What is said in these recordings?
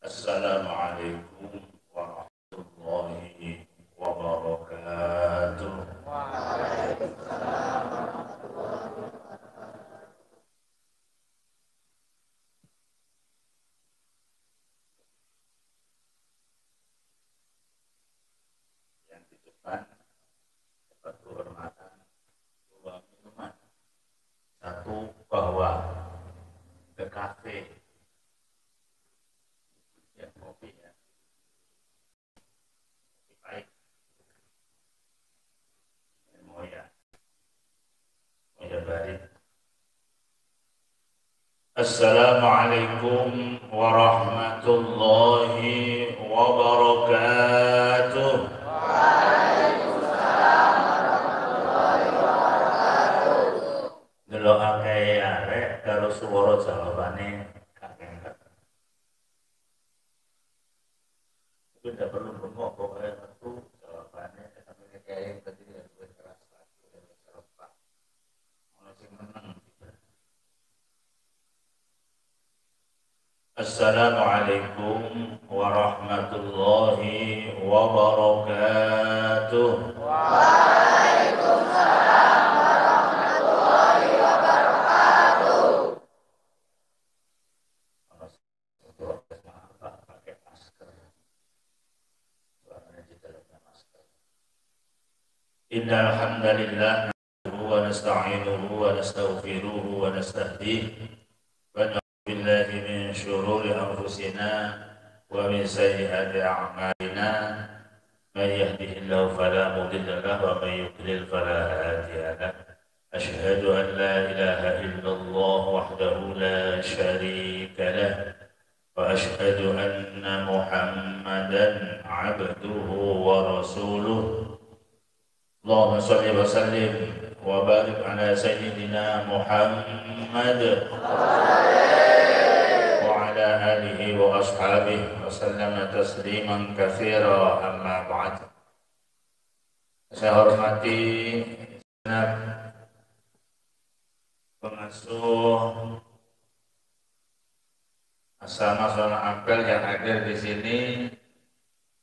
Assalamualaikum warahmatullahi wabarakatuh. Yang di depan dapat kehormatan dua minuman. Satu, bahwa ke kafe ya kopi ya. Kopi baik. Moya Barit. Assalamualaikum warahmatullahi wabarakatuh. Delok akeh arek karo swara jawabane kakek. Itu tidak perlu bengok pokoknya tentu jawabannya tapi kayak tadi ya gue keras lagi dan serempak masih menang. Assalamualaikum warahmatullahi wabarakatuh. Waalaikumsalam warahmatullahi wabarakatuh. Pakai masker. Suaranya tidak masker. Innal hamdalillah nahmaduhu wa nasta'inuhu wa nastaghfiruhu wa nastahdihi wa na'udzu billahi min shururi anfusina wa min sayyiati a'malina may yahdihillahu fala mudilla lahu wa may yudlil fala hadiya lahu. Asyhadu an la ilaha illallah wahdahu la syarika lahu wa asyhadu anna Muhammadan 'abduhu wa rasuluh. Allahumma shalli wa sallim wa barik ala sayyidina Muhammad wa ala alihi wa ashabihi wa sallama tasliman katsira, amma ba'd. Saya hormati segenap pengasuh Asrama Sunan Ampel yang hadir di sini.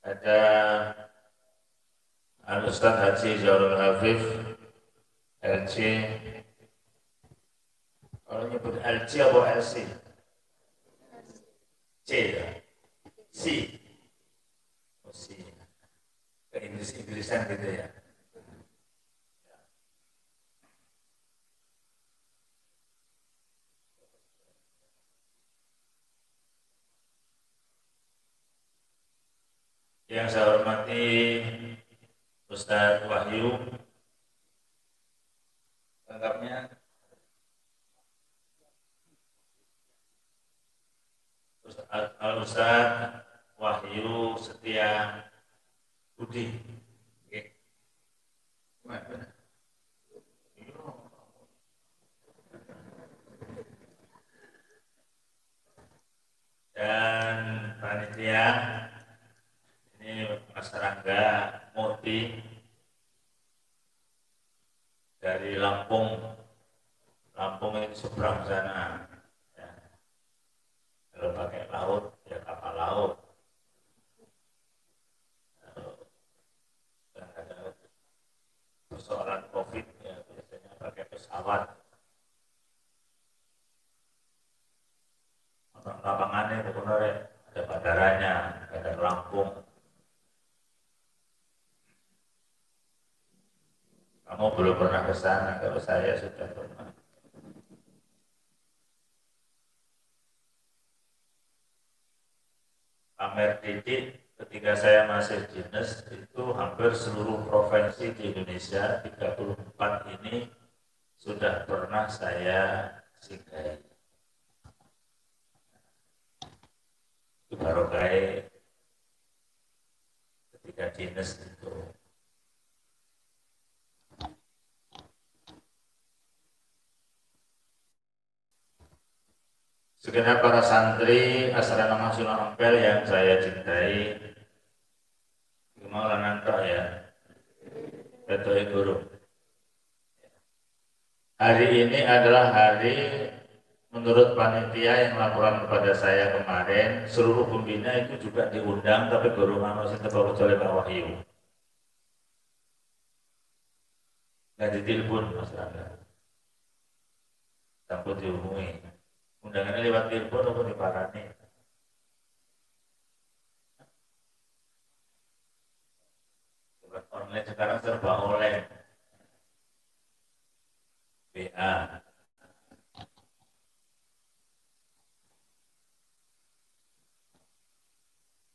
Ada Al-Ustaz Haji Zahrul Hafif LC. Kalau nyebut LC apa LC? C ya? C. Oh, C. Ke Inggris-Inggrisan gitu ya. Yang saya hormati Ustaz Wahyu, lengkapnya Ustaz Wahyu Setia Budi. Oke. Dan panitia ini Mas Rangga Murti dari Lampung. Lampung itu seberang sana. Ya. Kalau pakai laut, ya kapal laut. Kalau ada persoalan COVID, ya biasanya pakai pesawat. Untuk lapangannya benar-benar ada bandaranya, ada Lampung. Kamu belum pernah ke sana, kalau saya sudah pernah. Pamer titik ketika saya masih dinas itu hampir seluruh provinsi di Indonesia 34 ini sudah pernah saya singgahi. Itu baru kayak ketika dinas itu. Segenap para santri Asrama Sunan Ampel yang saya cintai, Maulana ya, Ketua Guru. Hari ini adalah hari menurut panitia yang laporan kepada saya kemarin, seluruh pembina itu juga diundang, tapi baru manusia kecuali Pak Wahyu. Nggak ditelepon Mas Rangga, takut dihubungi. Undangannya lewat telepon atau di parani. Lewat online sekarang serba online. WA.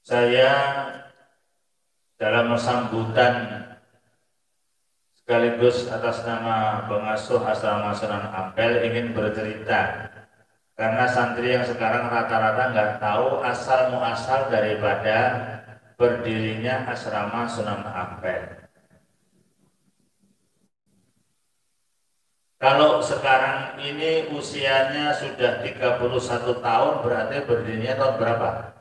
Saya dalam sambutan sekaligus atas nama pengasuh asrama Sunan Ampel ingin bercerita karena santri yang sekarang rata-rata nggak tahu asal muasal daripada berdirinya asrama Sunan Ampel. Kalau sekarang ini usianya sudah 31 tahun, berarti berdirinya tahun berapa?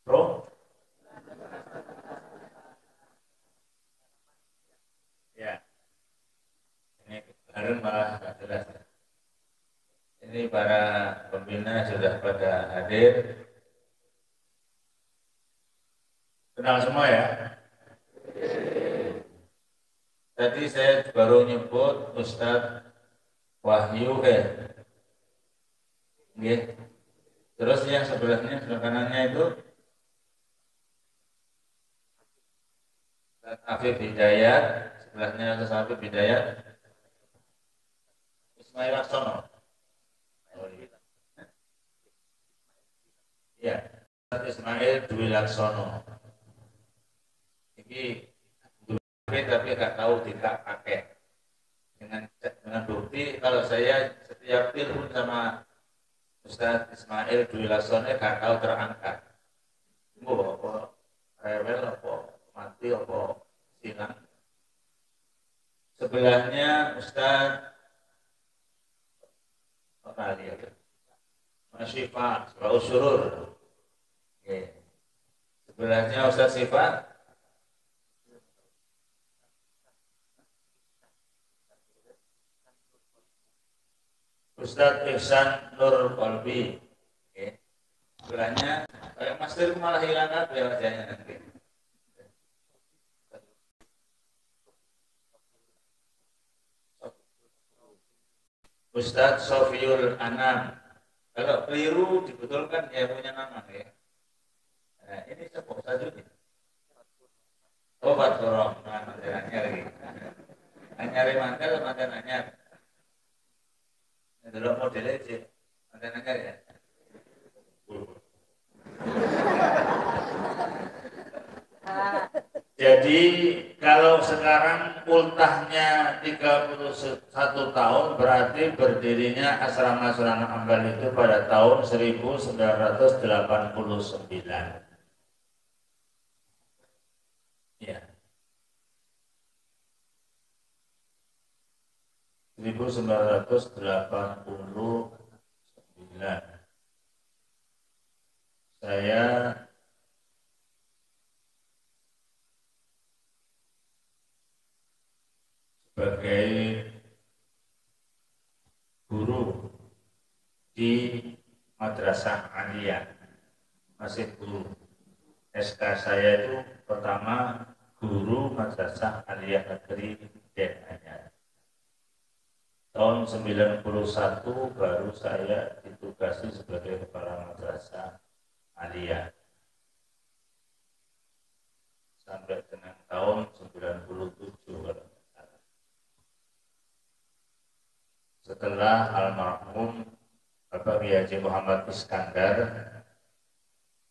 Bro? Ya, ini kemarin malah nggak jelas. Ini para pembina sudah pada hadir. Kenal semua ya? Tadi saya baru nyebut Ustadz Wahyu Nggih. Terus yang sebelahnya, sebelah kanannya itu Ustadz Afif Hidayat, sebelahnya Ustadz Afif Hidayat Ismail Laksono. Ya, Ustadz Ismail Dwi Laksono. Ini tapi nggak tahu tidak pakai dengan bukti kalau saya setiap telepon sama Ustadz Ismail Dwi Laksono nggak tahu terangkat. Apa rewel apa mati apa silang. Sebelahnya Ustadz Syifa Usurur. Sebelahnya Ustadz Syifa Ustadz Ihsan Nur Kolbi. Sebelahnya kayak master malah hilang apa ya wajahnya nanti. Ustadz Sofiul Anam. Kalau keliru dibetulkan dia punya nama ya. Nah, ini sebuah saja nih. Oh, Faturong, mantan lagi. Anyari mantel, mantan anyar. Dulu modelnya sih, mantan anyar ya. Jadi kalau sekarang ultahnya 31 tahun berarti berdirinya asrama Sunan Ampel itu pada tahun 1989. Ya. 1989. Saya sebagai guru di Madrasah Aliyah, masih guru. SK saya itu pertama guru Madrasah Aliyah Negeri Denanyar. Tahun 91 baru saya ditugasi sebagai kepala Madrasah Aliyah. Sampai dengan tahun 97. Setelah almarhum Bapak Kiai Haji Muhammad Iskandar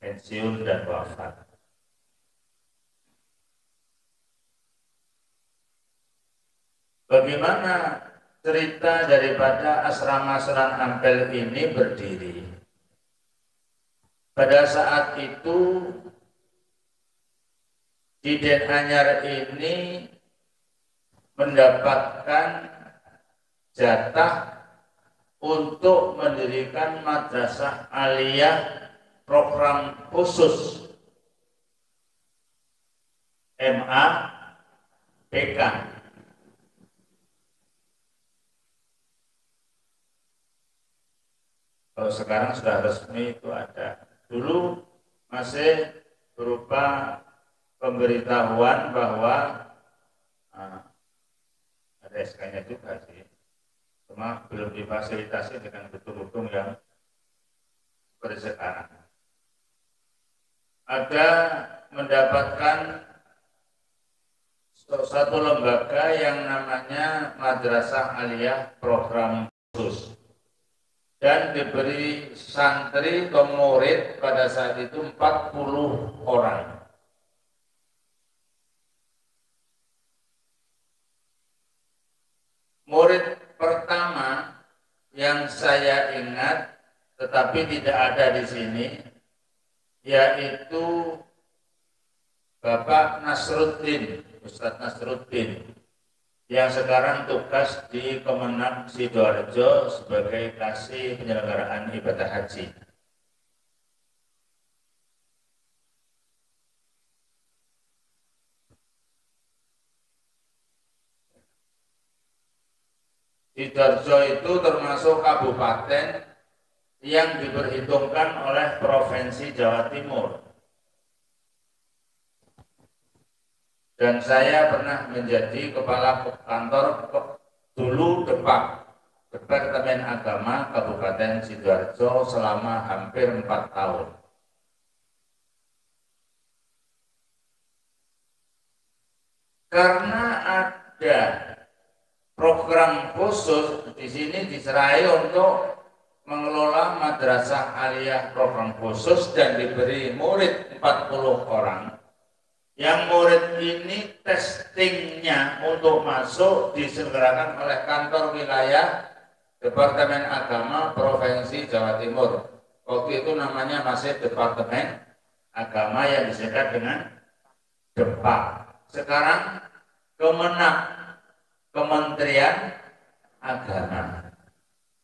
pensiun dan wafat. Bagaimana cerita daripada asrama Sunan Ampel ini berdiri? Pada saat itu di Denanyar ini mendapatkan jatah untuk mendirikan madrasah aliyah program khusus MA PK. Kalau sekarang sudah resmi itu ada. Dulu masih berupa pemberitahuan bahwa ada SK-nya juga sih. Cuma belum difasilitasi dengan gedung-gedung yang seperti sekarang. Ada mendapatkan satu lembaga yang namanya Madrasah Aliyah Program Khusus dan diberi santri atau murid pada saat itu 40 orang. Murid pertama yang saya ingat tetapi tidak ada di sini yaitu Bapak Nasruddin, Ustadz Nasruddin, yang sekarang tugas di Kemenang Sidoarjo sebagai kasih penyelenggaraan ibadah haji. Sidoarjo itu termasuk kabupaten yang diperhitungkan oleh Provinsi Jawa Timur. Dan saya pernah menjadi kepala kantor dulu Departemen Agama Kabupaten Sidoarjo selama hampir 4 tahun. Karena ada program khusus di sini diserahi untuk mengelola Madrasah Aliyah program khusus dan diberi murid 40 orang. Yang murid ini testingnya untuk masuk diselenggarakan oleh kantor wilayah Departemen Agama Provinsi Jawa Timur. Waktu itu namanya masih Departemen Agama yang disingkat dengan Depak. Sekarang Kementerian Agama.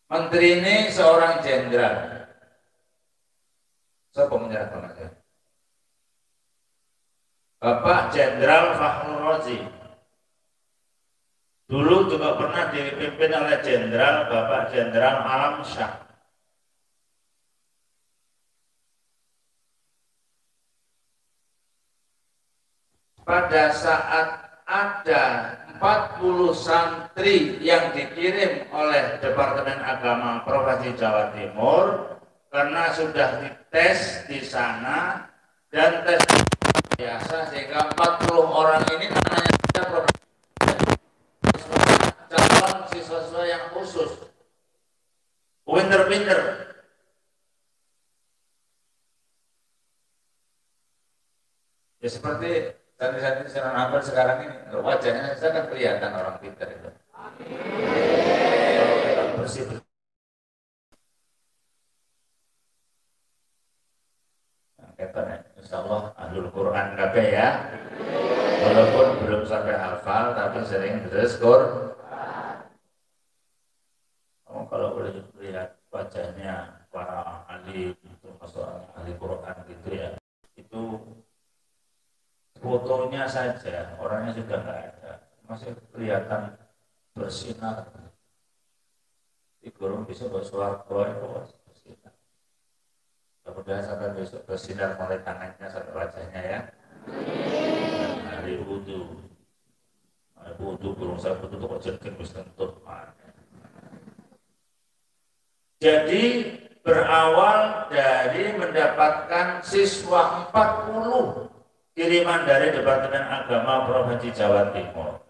Menteri ini seorang jenderal. Siapa menyerahkan saya? Bapak Jenderal Fakhrul Razi. Dulu juga pernah dipimpin oleh Jenderal Bapak Jenderal Alam Syah. Pada saat ada 40 santri yang dikirim oleh Departemen Agama Provinsi Jawa Timur karena sudah dites di sana dan tes biasa sehingga 40 orang ini namanya calon siswa yang khusus pinter-pinter. Ya seperti santri-santri Sunan Ampel sekarang ini, wajahnya saya kan kelihatan orang pintar itu. Kalau kita bersih-bersih. Insya Allah ahlul Quran kabeh ya. Walaupun belum sampai hafal tapi sering terus kalau boleh lihat wajahnya para ahli termasuk ahli Quran gitu ya, itu fotonya saja orangnya sudah nggak ada, masih kelihatan bersinar. Di gurung bisa bersuara itu bersinar. Kemudian sampai besok bersinar mulai tangannya sampai wajahnya ya. Hari wudhu burung saya wudhu kok jerking bisa kentut. Jadi berawal dari mendapatkan siswa 40 kiriman dari Departemen Agama Provinsi Jawa Timur.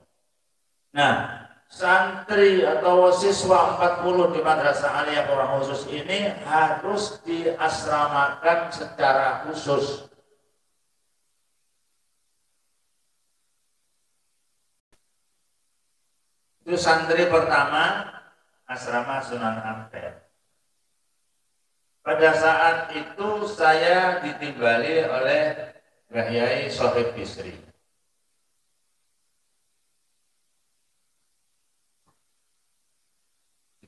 Nah, santri atau siswa 40 di Madrasah Aliyah Program Khusus ini harus diasramakan secara khusus. Itu santri pertama asrama Sunan Ampel. Pada saat itu saya ditimbali oleh Mbah Yai Sohib Bisri.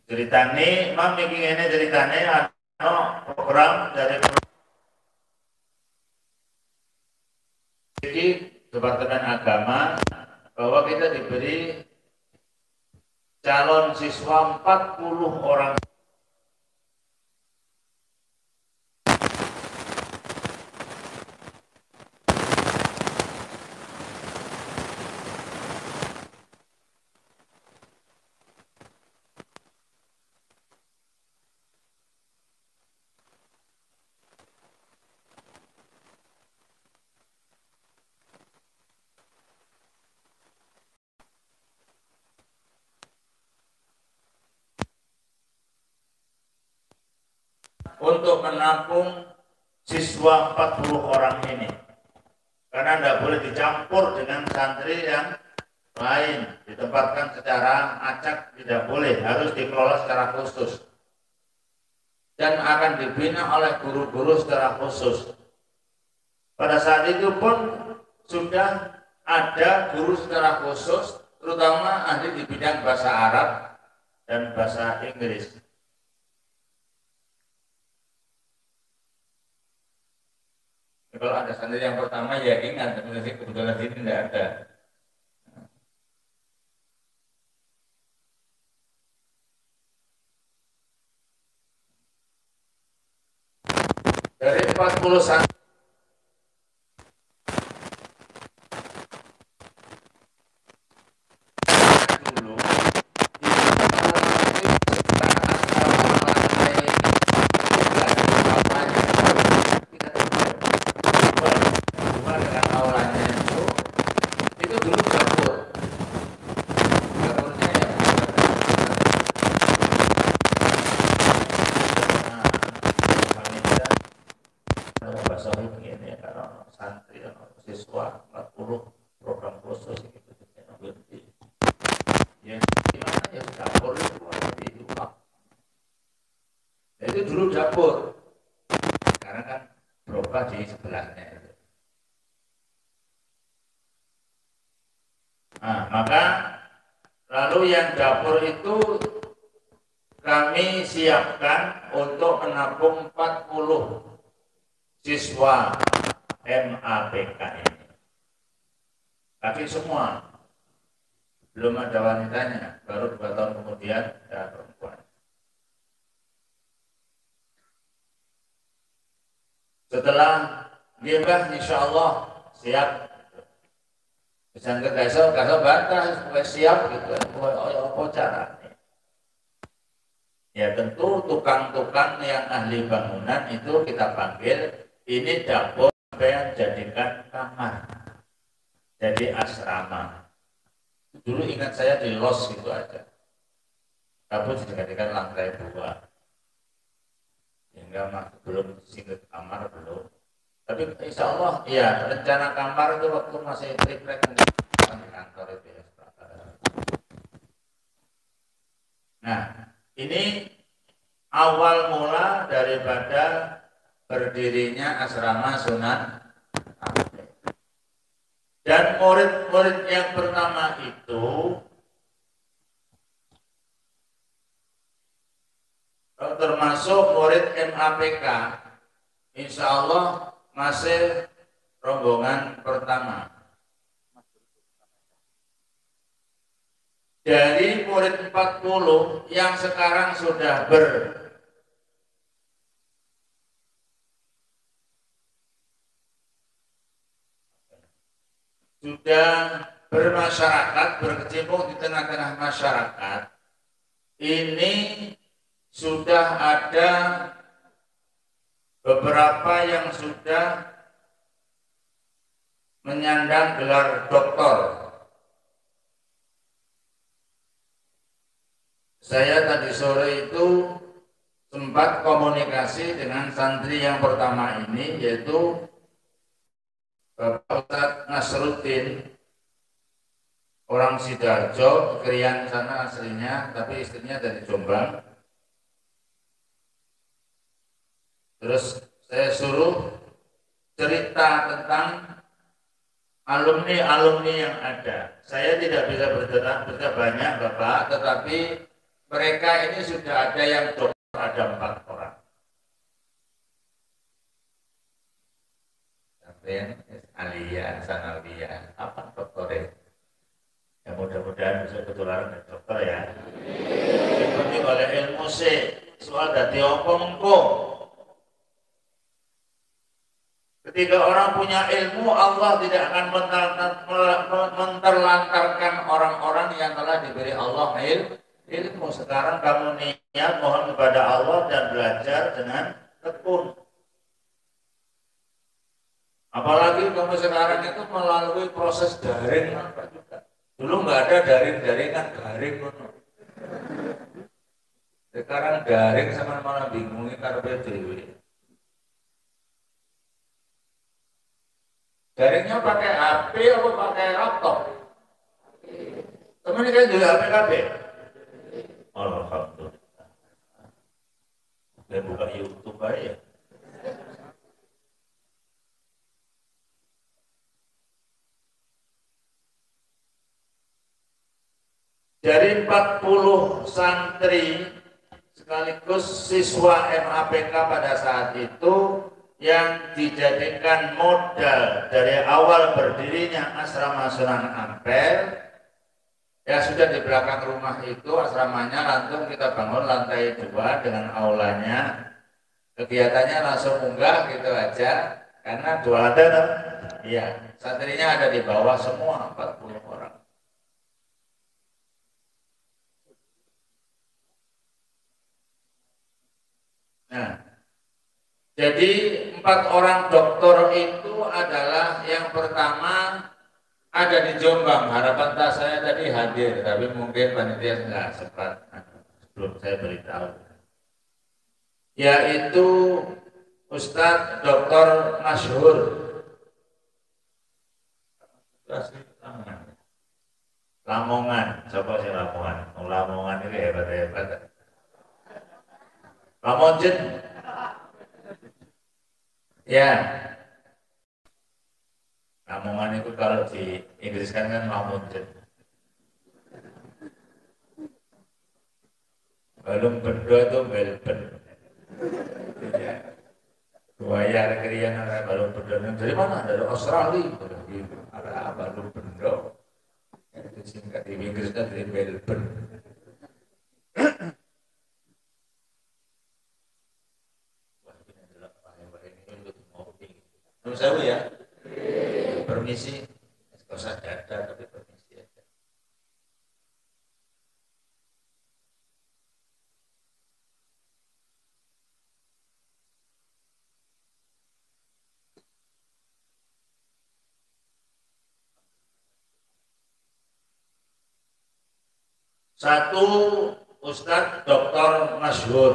Ceritane, mam iki ngene ceritane ana program dari Departemen Agama bahwa kita diberi calon siswa 40 orang untuk menampung siswa 40 orang ini. Karena tidak boleh dicampur dengan santri yang lain, ditempatkan secara acak, tidak boleh, harus dikelola secara khusus. Dan akan dibina oleh guru-guru secara khusus. Pada saat itu pun sudah ada guru secara khusus, terutama ahli di bidang bahasa Arab dan bahasa Inggris. Kalau ada santri yang pertama ya ingat, tapi kebetulan ini tidak ada. Dari 40 santri dulu dapur, karena kan berubah di sebelahnya. Nah, maka lalu yang dapur itu kami siapkan untuk menampung 40 siswa MAPK ini. Laki semua, belum ada wanitanya, baru 2 tahun kemudian ada perempuan. Setelah gibah, insya Allah siap. Misalnya besok bantah, siap gitu. Apa caranya? Ya tentu tukang-tukang yang ahli bangunan itu kita panggil. Ini dapur yang jadikan kamar, jadi asrama. Dulu ingat saya di los gitu aja. Dapur dijadikan lantai 2. Hingga belum singkat kamar belum. Tapi insya Allah ya rencana kamar itu waktu masih triplek di kantor itu ya. Nah ini awal mula daripada berdirinya asrama Sunan Ampel. Dan murid-murid yang pertama itu termasuk murid MAPK, insya Allah masih rombongan pertama. Dari murid 40 yang sekarang sudah bermasyarakat, berkecimpung di tengah-tengah masyarakat, ini sudah ada beberapa yang sudah menyandang gelar doktor. Saya tadi sore itu sempat komunikasi dengan santri yang pertama ini, yaitu Bapak Ustadz Nasruddin, orang Sidoarjo, Krian sana aslinya, tapi istrinya dari Jombang. Terus saya suruh cerita tentang alumni-alumni yang ada. Saya tidak bisa bercerita banyak Bapak, tetapi mereka ini sudah ada yang dokter, ada 4 orang. Alia, Sanawia, apa dokternya? Ya mudah-mudahan bisa ketularan dokter ya. Ini oleh ilmu soal dadi apa mengko. Ketika orang punya ilmu, Allah tidak akan menterlantarkan orang-orang yang telah diberi Allah ilmu. Sekarang kamu niat mohon kepada Allah dan belajar dengan tekun. Apalagi kamu sekarang itu melalui proses daring juga. Dulu nggak ada daring-daringan, daring. Sekarang daring sama malah bingungnya karena dewe. Daringnya pakai HP apa pakai laptop? Temen kan juga HP KB. Alhamdulillah. Saya buka YouTube aja. Dari 40 santri sekaligus siswa MAPK pada saat itu yang dijadikan modal dari awal berdirinya asrama Sunan Ampel, ya sudah di belakang rumah itu asramanya langsung kita bangun lantai 2 dengan aulanya, kegiatannya langsung munggah gitu aja karena 2 lantai, iya santrinya ada di bawah semua 40 orang. Nah, jadi 4 orang doktor itu adalah yang pertama ada di Jombang. Harapan tak saya tadi hadir, tapi mungkin panitia nggak sempat belum saya beritahu. Yaitu Ustadz Dr. Masyhur. Lamongan, coba sih Lamongan. Lamongan ini hebat-hebat. Lamonjen. Ya, Lamongan itu kalau di Inggris kan Lamonjen. Belum berdua itu Melbourne. Ya. Buaya kerian ada balon berdua dari mana? Dari Australia. Ada balon berdua. Itu singkat di Inggris kan dari Melbourne. Menurut saya ya, permisi, nggak usah dada tapi permisi aja. Satu Ustadz Dr. Masyhur.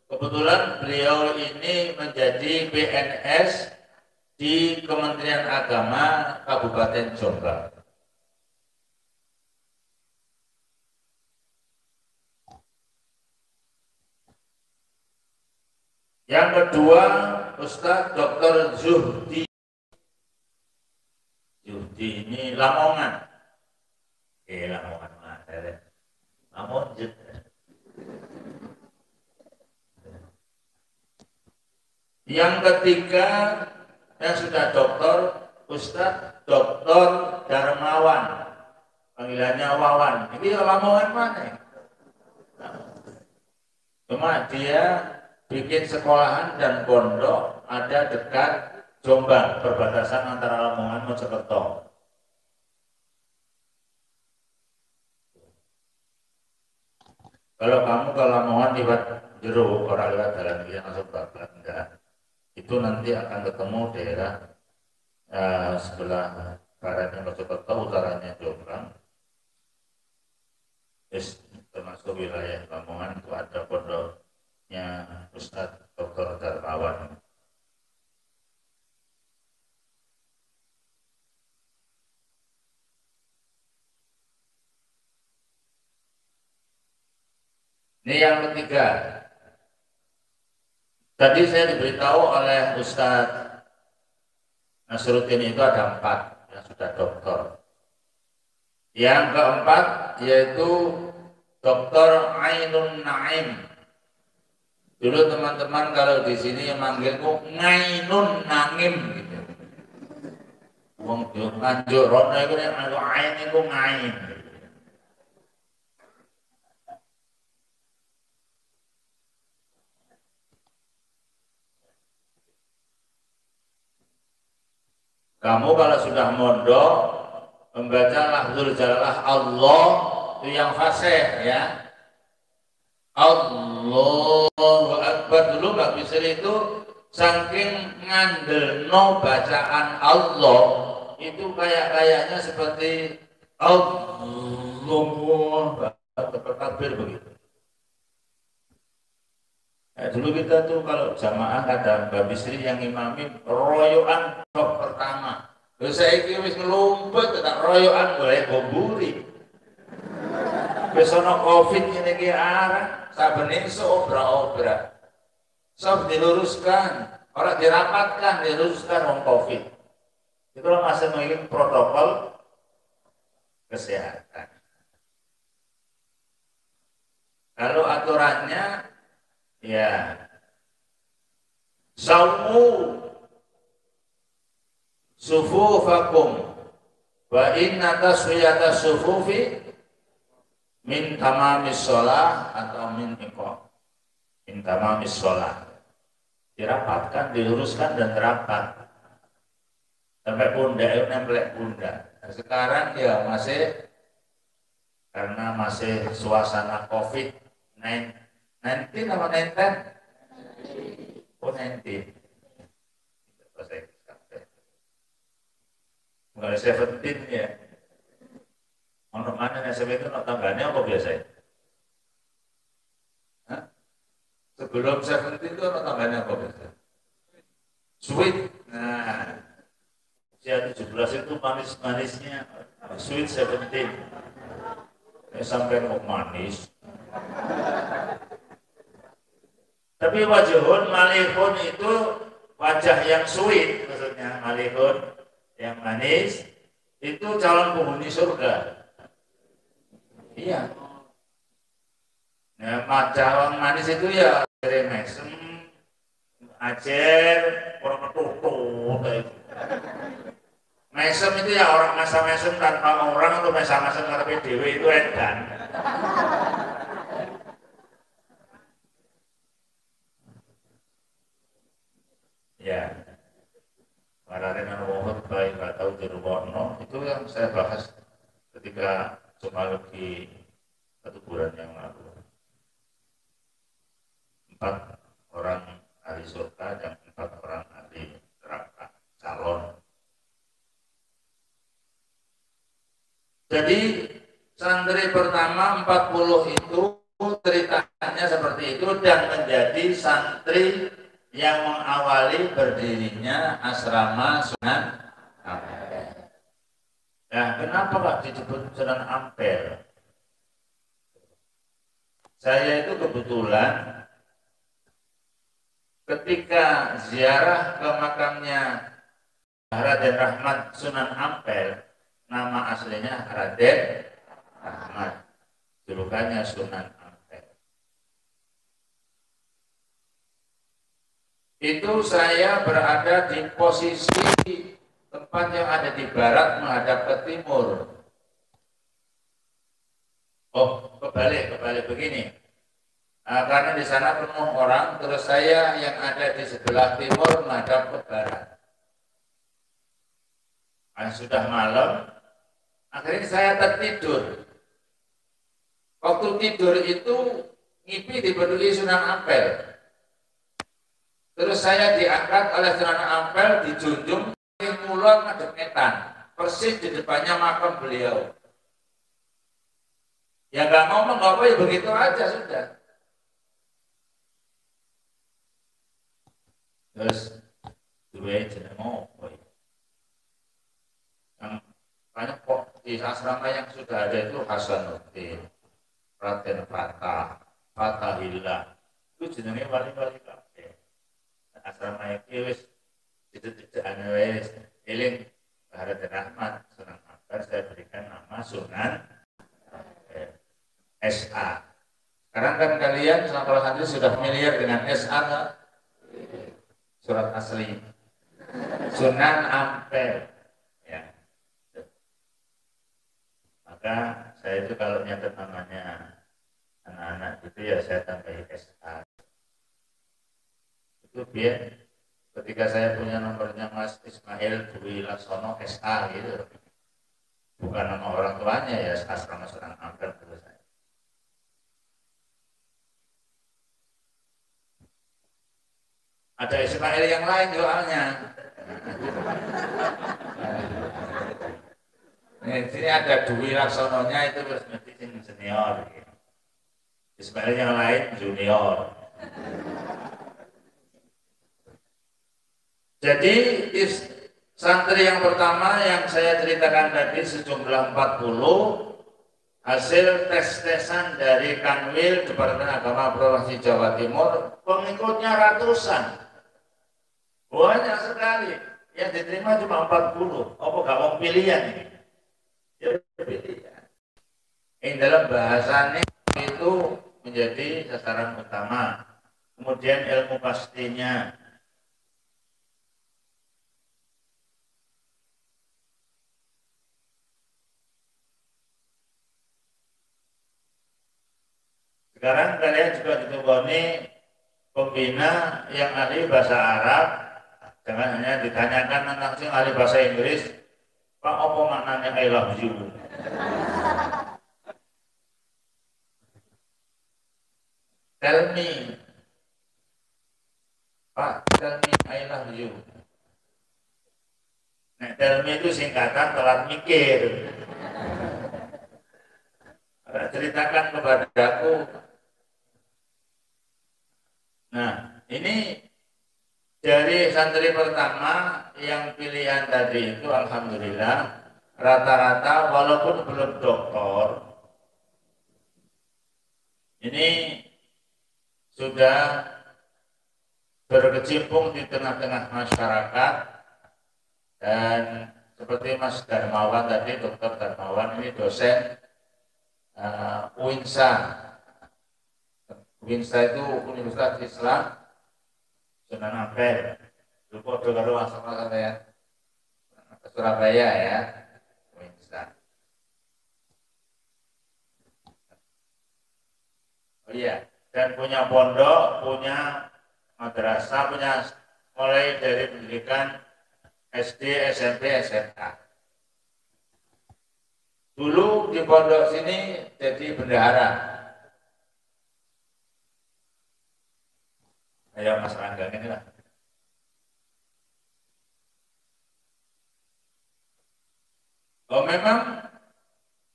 Kebetulan beliau ini menjadi PNS di Kementerian Agama Kabupaten Jombang. Yang kedua, Ustadz Dr. Zuhdi. Zuhdi ini Lamongan. Lamongan mana? Lamongan. Yang ketiga, yang sudah doktor, Ustadz Dr. Darmawan, panggilannya Wawan. Ini Lamongan mana? Cuma dia bikin sekolahan dan pondok ada dekat Jombang, perbatasan antara Lamongan dan Mojokerto. Kalau kamu ke Lamongan lewat Jeruk, orang lewat jalan dia langsung babak, enggak. Itu nanti akan ketemu daerah sebelah baratnya Mojokerto, utaranya Jombang. Termasuk wilayah Lamongan itu ada pondoknya Ustadz Dr. Darmawan. Ini yang ketiga. Tadi saya diberitahu oleh Ustadz Nasruddin itu ada 4 yang sudah doktor. Yang keempat yaitu Dr. Ainun Naim. Dulu teman-teman kalau di sini yang manggilku Ainun Naim gitu. Wong Nganjuk rono iku nek anu ain iku ngain. Kamu kalau sudah mondok membaca lafzul jalalah Allah itu yang fasih ya. Allahu Akbar dulu Mbak Bisri itu saking ngandelno bacaan Allah itu kayaknya seperti Allahu Akbar begitu. Dulu kita tuh kalau jamaah ada Mbak Bisri yang imami royoan top pertama. Terus saya wis ngelumpet tak royoan boleh gomburi. Wis ana Covid ngene iki arah saben iso obra-obra. Sob diluruskan, orang dirapatkan, diluruskan wong Covid. Itulah masih mengikuti protokol kesehatan. Kalau aturannya ya saumu sufufakum wa inna taswiyata sufufi min tamamis sholah atau min tamamis sholah. Dirapatkan, diluruskan dan rapat sampai pundak itu nempel pundak. Nah, sekarang ya masih karena masih suasana COVID-19 apa 19? Oh 19. Bukan 17 ya. Untuk mana yang 17 itu tangganya apa biasanya? Hah? Sebelum 17 itu tangganya apa biasanya? Sweet. Nah, usia 17 itu manis-manisnya. Sweet 17. Sampai mau manis. Tapi wajahun malihun itu wajah yang sweet, maksudnya malihun yang manis itu calon penghuni surga. Iya. Nah, wajah yang manis itu ya mesem, acer, orang ketutut itu. Mesem itu ya orang masa mesem tanpa orang atau masa mesem karena PDW itu edan. Ya, kemarin Muhammad baik nggak tahu di rumah itu yang saya bahas ketika cuma lagi 1 bulan yang lalu. 4 orang ahli surga dan 4 orang ahli neraka calon. Jadi santri pertama 40 itu ceritanya seperti itu dan menjadi santri yang mengawali berdirinya asrama Sunan Ampel. Nah, kenapa Pak disebut Sunan Ampel? Saya itu kebetulan ketika ziarah ke makamnya Raden Rahmat Sunan Ampel, nama aslinya Raden Rahmat, julukannya Sunan Ampel. Itu saya berada di posisi tempat yang ada di barat menghadap ke timur. Oh, kebalik begini. Karena di sana penuh orang, terus saya yang ada di sebelah timur menghadap ke barat. Sudah malam, akhirnya saya tertidur. Waktu tidur itu ngipi diberdui Sunan Ampel. Terus saya diangkat oleh Sunan Ampel, dijunjung, mulon ngadep ngetan, persis di depannya makam beliau. Ya nggak ngomong apa ya begitu aja sudah. Terus dua jeneng apa ya? Yang banyak kok di asrama yang sudah ada itu Hasanuddin, Raden Fatah, Fatahillah, itu jenengnya wali-wali kabeh. Asrama iki wis tidak wis eling Raden Rahmat Sunan Ampel, saya berikan nama Sunan SA. Sekarang kan kalian kalau santri sudah familiar dengan SA, surat asli Sunan Ampel. Ya. Maka saya itu kalau nyatet namanya anak-anak itu ya saya tambahi SA. Itu biar ketika saya punya nomornya Mas Ismail Dwi Laksono SA gitu, bukan nama orang tuanya ya, asrama Sunan Ampel terus saya. Ada Ismail yang lain soalnya. Di sini ada Dwi Laksononya itu berarti senior. Ismail yang lain junior. Jadi santri yang pertama yang saya ceritakan tadi sejumlah 40 hasil tes-tesan dari Kanwil Departemen Agama Provinsi Jawa Timur, pengikutnya ratusan, banyak sekali. Yang diterima cuma 40. Apa gak mau pilihan ini? Ya pilihan. Yang dalam bahasanya itu menjadi sasaran utama. Kemudian ilmu pastinya. Sekarang kalian juga ditunggu pembina yang ahli bahasa Arab. Jangan hanya ditanyakan tentang sing ahli bahasa Inggris. Pak, apa maknanya I love you? Tell me. Pak, tell me I love you. Nah, tell me itu singkatan telat mikir. Ceritakan kepadaku. Nah, ini dari santri pertama yang pilihan tadi itu alhamdulillah rata-rata walaupun belum doktor ini sudah berkecimpung di tengah-tengah masyarakat dan seperti Mas Darmawan tadi, Dr. Darmawan ini dosen UINSA. UINSA itu Universitas Islam Sunan Ampel. Lupa kalau sama saya Surabaya ya, UINSA. Oh iya, dan punya pondok, punya madrasah, punya mulai dari pendidikan SD, SMP, SMA. Dulu di pondok sini jadi bendahara. Ayo Mas Rangga ini lah. Oh memang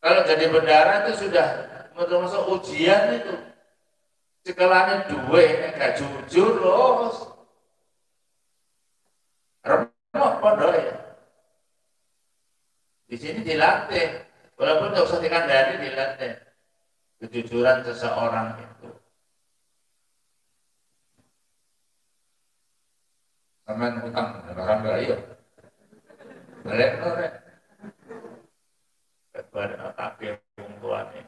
kalau jadi bendahara itu sudah masuk ujian itu. Sekolahnya dua, gak jujur loh. Remok pondok ya. Di sini dilatih. Walaupun tidak usah dikandani dilatih. Kejujuran seseorang itu. Sama utang, orang baik. Balik norek. Kepada takdir orang tua nih.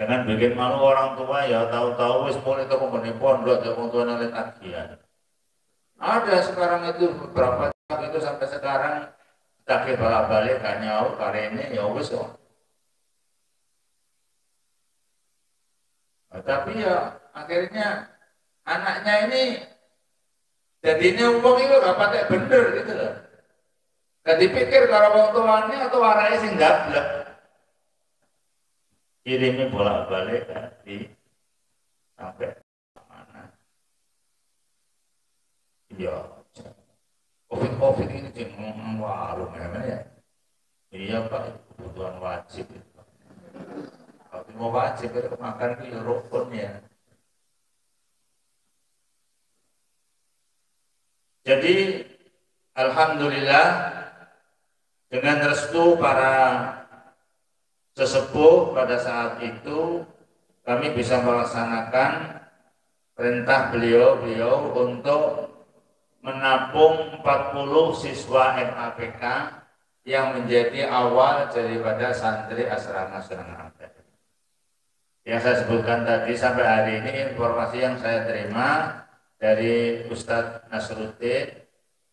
Jangan bikin malu orang tua ya, tahu-tahu wis mulai ke pembeni pondok ya orang tua nanti tagihan. Ada sekarang itu beberapa itu sampai sekarang tagih balik-balik gak nyaur kali ini ya wis kok. Nah, tapi ya akhirnya anaknya ini jadinya uang itu gak pakai bener gitu loh. Gak dipikir kalau orang tuanya atau warnanya sih gablek. Kirimnya bolak-balik di sampai mana? Iya, COVID ini cuma warung ya. Iya Pak, kebutuhan wajib. Kalau mau wajib itu makan itu rukun ya. Jadi alhamdulillah dengan restu para sesepuh pada saat itu kami bisa melaksanakan perintah beliau untuk menampung 40 siswa MAPK yang menjadi awal daripada santri asrama Sunan Ampel. Yang saya sebutkan tadi sampai hari ini informasi yang saya terima dari Ustadz Nasruddin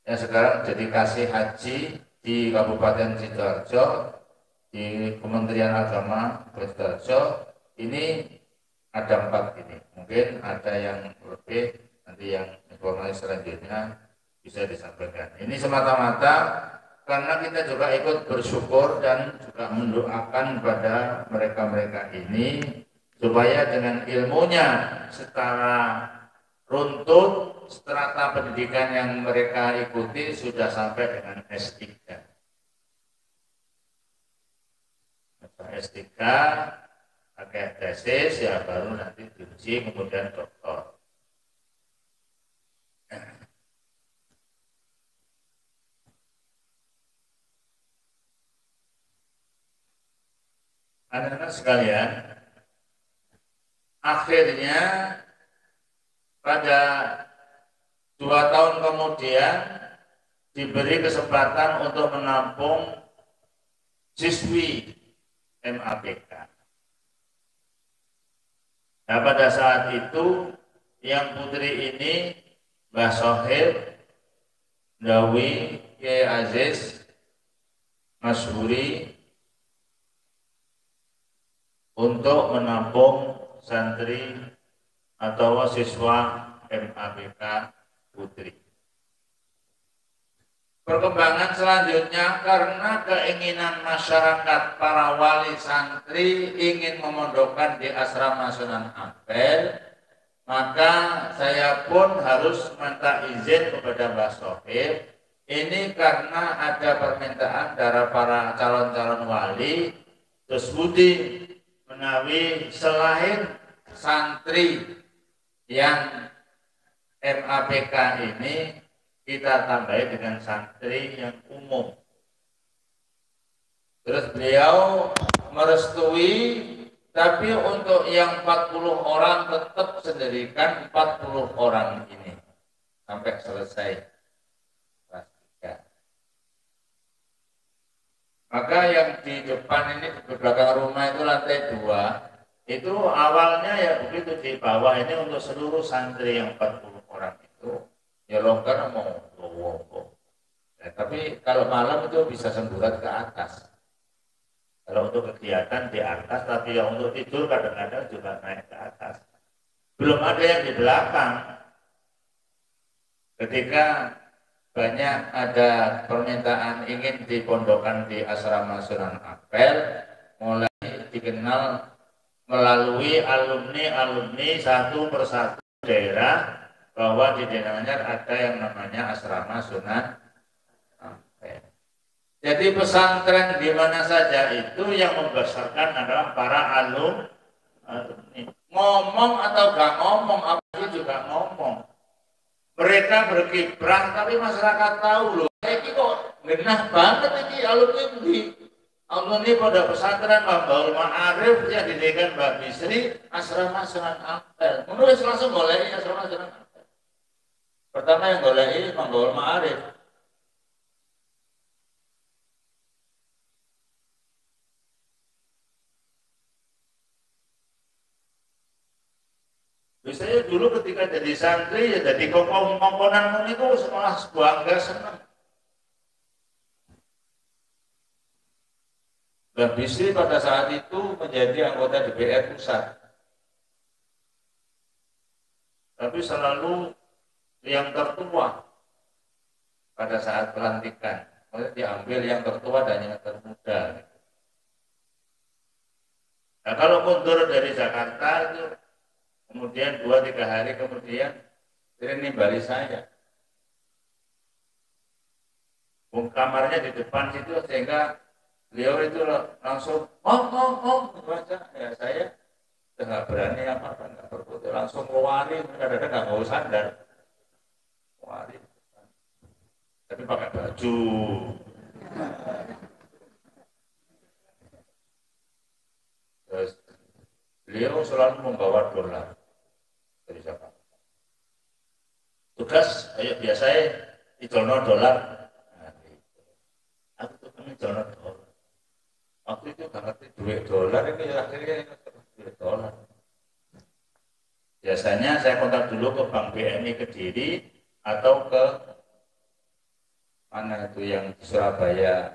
yang sekarang jadi kasih haji di Kabupaten Sidoarjo di Kementerian Agama Sidoarjo. Ini ada 4 ini, mungkin ada yang lebih nanti yang informasi selanjutnya bisa disampaikan. Ini semata-mata karena kita juga ikut bersyukur dan juga mendoakan pada mereka-mereka ini supaya dengan ilmunya secara runtut strata pendidikan yang mereka ikuti sudah sampai dengan S3. S3 pakai tesis ya baru nanti diuji kemudian doktor. Anak-anak sekalian, akhirnya pada 2 tahun kemudian diberi kesempatan untuk menampung siswi MAPK. Nah, pada saat itu yang putri ini Mbah Sohib, Dawi, Kiai Aziz, Mas Huri untuk menampung santri atau siswa MAPK putri. Perkembangan selanjutnya karena keinginan masyarakat para wali santri ingin memondokkan di asrama Sunan Ampel, maka saya pun harus minta izin kepada Mbah Sohib. Ini karena ada permintaan dari para calon-calon wali, terus budi menawi selain santri yang MAPK ini kita tambahi dengan santri yang umum. Terus beliau merestui, tapi untuk yang 40 orang tetap sendirikan 40 orang ini sampai selesai kelas 3. Maka yang di depan ini, di belakang rumah itu lantai 2, itu awalnya ya begitu, di bawah ini untuk seluruh santri yang 40 orang itu ya longgar mau lowo. Ya, tapi kalau malam itu bisa semburat ke atas. Kalau untuk kegiatan di atas, tapi yang untuk tidur kadang-kadang juga naik ke atas. Belum ada yang di belakang. Ketika banyak ada permintaan ingin dipondokkan di asrama Sunan Ampel, mulai dikenal melalui alumni satu persatu daerah bahwa di Denanyar ada yang namanya asrama Sunan Ampel. Jadi pesantren di mana saja itu yang membesarkan adalah para alumni. Ngomong atau gak ngomong, apa juga ngomong. Mereka berkiprah, tapi masyarakat tahu loh. Ini kok genah banget ini alumni pada pesantren Mbah Ma'arif yang didirikan Mbak Bisri, asrama Sunan Ampel. Menulis langsung boleh asrama Sunan Ampel. Pertama yang golei Mbah Ma'arif. Biasanya dulu ketika jadi santri ya jadi komponan itu malah bangga senang. Dan Bisri pada saat itu menjadi anggota DPR pusat. Tapi selalu yang tertua pada saat pelantikan. Maksudnya diambil yang tertua dan yang termuda. Nah kalau mundur dari Jakarta itu kemudian 2-3 hari kemudian ini nimbali saya. Kamarnya di depan situ sehingga beliau itu langsung baca. Ya saya nggak berani apa-apa, nggak berfoto, langsung ngewari, kadang-kadang nggak mau sadar. Ngewari. Tapi pakai baju. Terus beliau selalu membawa dolar dari Jakarta. Tugas kayak biasanya ijono dolar. Aku tuh kan ijono dolar. Waktu itu nggak ngerti duit dolar, ini akhirnya duit dolar. Biasanya saya kontak dulu ke Bank BNI Kediri atau ke mana itu yang di Surabaya,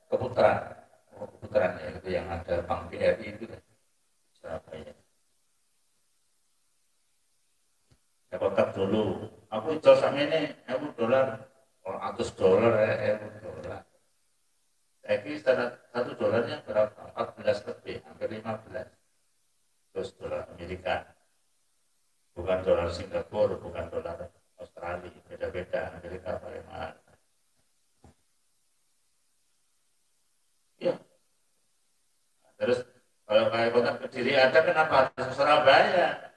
Keputaran ya, itu yang ada Bank BRI itu Surabaya. Saya kontak dulu, aku jual sama ini $1.000, $100, $1. Saya kira $1 berapa? 14 lebih, hampir 15. Terus dolar Amerika, bukan dolar Singapura, bukan dolar Australia, beda-beda. Amerika paling mahal. Ya. Terus kalau kayak kota Kediri ada, kenapa harus Surabaya?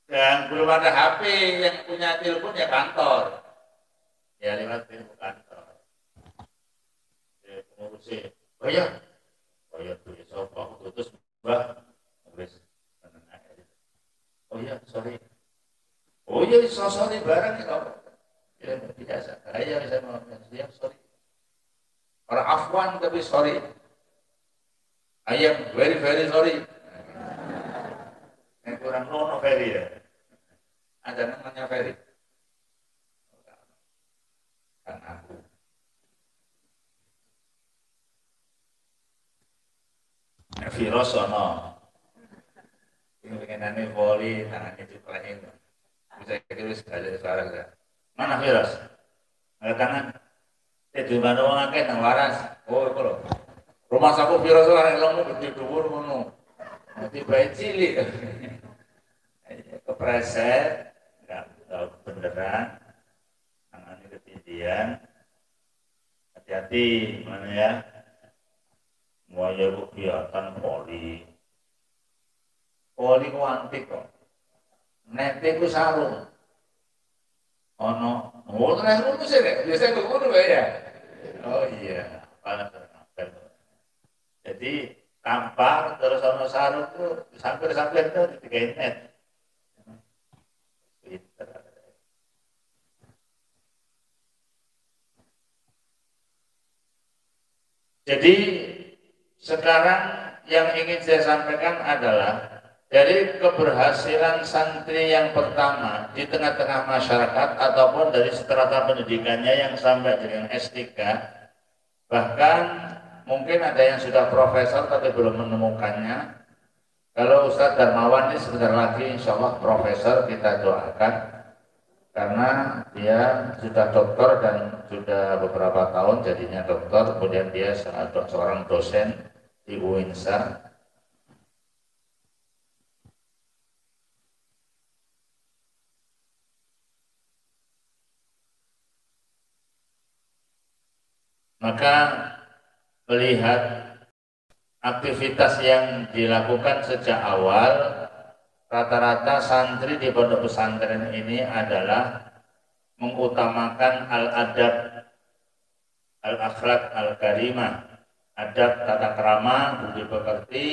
Yang belum ada HP, yang punya telepon ya kantor. Ya lewat telepon kantor. Ya, pengurusi. Oh ya, putus Mbah wis oh iya sorry oh iya sorry barang itu ya biasa saya bisa mau siap sorry orang afwan tapi sorry I am very very sorry yang kurang no very ya ada namanya very kan aku virus ono ini pengenannya volley tangannya diplahin bisa kira sekali sekarang ya mana virus ada tangan di mana orang akeh nang waras oh itu loh rumah saku virus orang ilmu gede dhuwur ngono nanti bayi cilik kepreset nggak beneran tangannya ketindian hati-hati mana ya Waya kegiatan poli ku antik kok nete ku sarung ono oh terus ngono sih nek biasa kok ngono ya oh iya panas jadi tampar terus ono sarung tuh sampai tuh digawe net jadi sekarang yang ingin saya sampaikan adalah dari keberhasilan santri yang pertama di tengah-tengah masyarakat ataupun dari strata pendidikannya yang sampai dengan S3 bahkan mungkin ada yang sudah profesor tapi belum menemukannya. Kalau Ustadz Darmawan ini sebentar lagi insya Allah profesor kita doakan karena dia sudah doktor dan sudah beberapa tahun jadinya doktor kemudian dia seorang dosen di UINSA. Maka melihat aktivitas yang dilakukan sejak awal, rata-rata santri di pondok pesantren ini adalah mengutamakan al-adab, al-akhlak, al-karimah, adab tata krama, budi pekerti,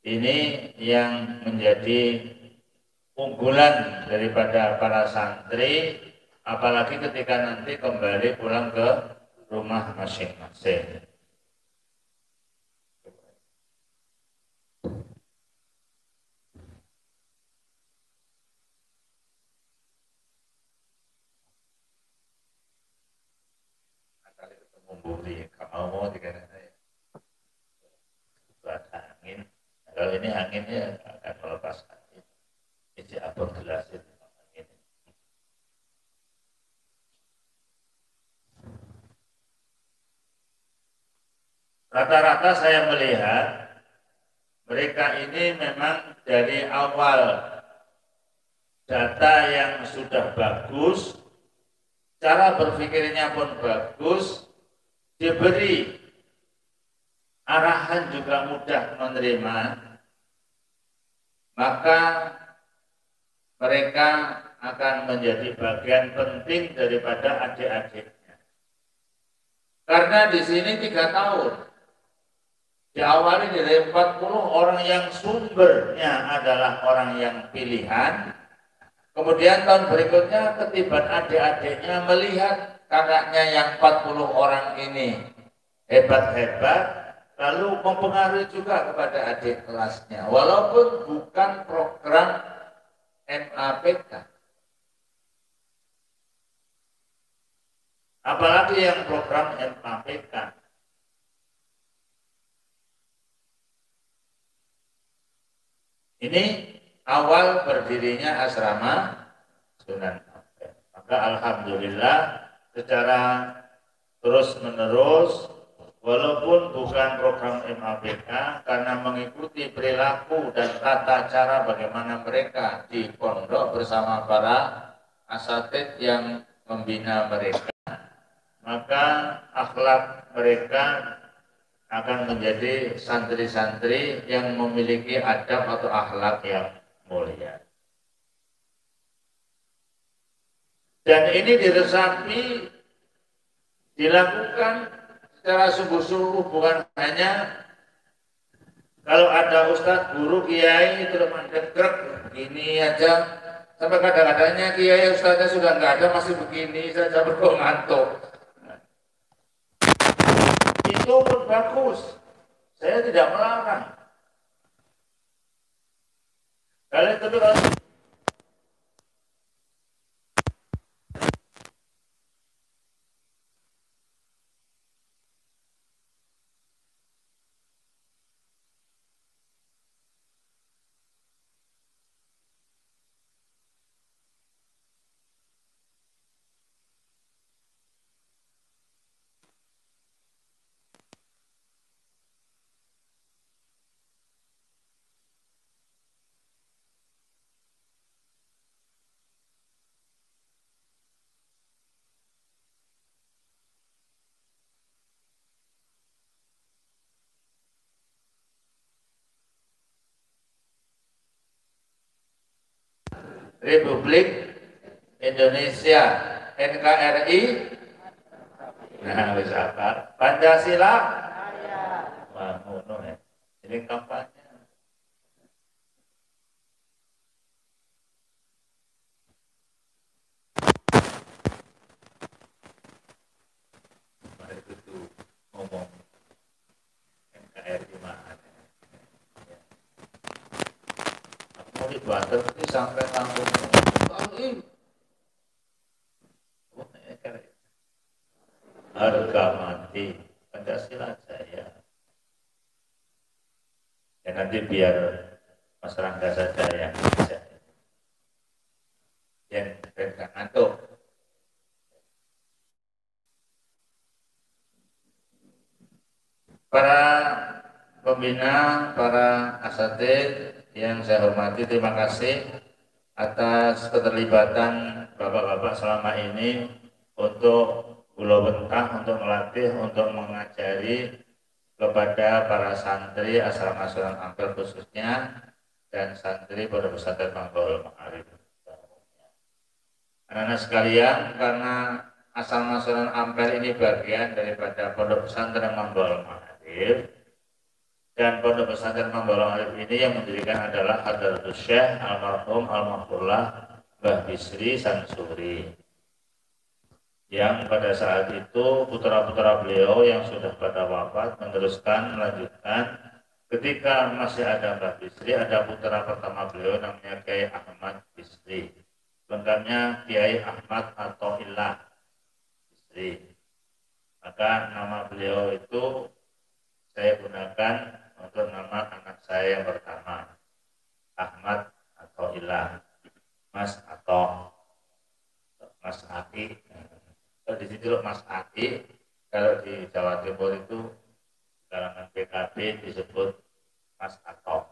ini yang menjadi unggulan daripada para santri, apalagi ketika nanti kembali pulang ke rumah masing-masing. Buri, kalau mau dikatakan ada angin, kalau ini anginnya akan melepas angin. Ini apa jelasin angin. Rata-rata saya melihat mereka ini memang dari awal data yang sudah bagus, cara berpikirnya pun bagus, diberi arahan juga mudah menerima, maka mereka akan menjadi bagian penting daripada adik-adiknya. Karena di sini 3 tahun, diawali dari 40 orang yang sumbernya adalah orang yang pilihan, kemudian tahun berikutnya ketiban adik-adiknya melihat kakaknya yang 40 orang ini hebat-hebat, lalu mempengaruhi juga kepada adik kelasnya, walaupun bukan program MAPK. Apalagi yang program MAPK. Ini awal berdirinya asrama Sunan Ampel. Maka alhamdulillah secara terus-menerus, walaupun bukan program MAPK, karena mengikuti perilaku dan tata cara bagaimana mereka di pondok bersama para asatid yang membina mereka, maka akhlak mereka akan menjadi santri-santri yang memiliki adab atau akhlak yang mulia. Dan ini diresapi, dilakukan secara sungguh-sungguh, bukan hanya Kalau ada ustadz, guru, kiai itu dekat begini aja. Sampai kadang-kadangnya kiai ustadznya sudah nggak ada masih begini saja ngantuk. Itu pun bagus. Saya tidak melarang. Kalian tapi kalau Republik Indonesia NKRI, nah wis apa? Pancasila, wah ngono ya. Ini kampanye. Mari itu ngomong NKRI mana? Aku mau dibantu ini sampai langsung. Harga mati Pancasila saya. Ya nanti biar masyarakat saja yang bisa. Yang tentang ngantuk. Para pembina, para asatid yang saya hormati, terima kasih atas keterlibatan bapak-bapak selama ini untuk Pulau Bentang, untuk melatih, untuk mengajari kepada para santri asal Masuran Ampel khususnya dan santri Pondok Pesantren Mambaul Ma'arif. Anak-anak sekalian, karena asal Masuran Ampel ini bagian daripada Pondok Pesantren Mambaul Ma'arif, dan Pondok Pesantren Mambaul Ma'arif ini yang mendirikan adalah Hadratus Syekh almarhum almarhumullah Mbah Bisri Sansuri, yang pada saat itu putra-putra beliau yang sudah pada wafat melanjutkan. Ketika masih ada Mbah Bisri, ada putra pertama beliau namanya Kiai Ahmad Bisri, lengkapnya Kiai Ahmad Athoillah Bisri. Maka nama beliau itu saya gunakan untuk nama anak saya yang pertama, Ahmad Athoillah, Mas Atho, Mas Aki. Kalau di situ Mas Aki, kalau di Jawa Timur itu kalangan PKB disebut Mas Atho.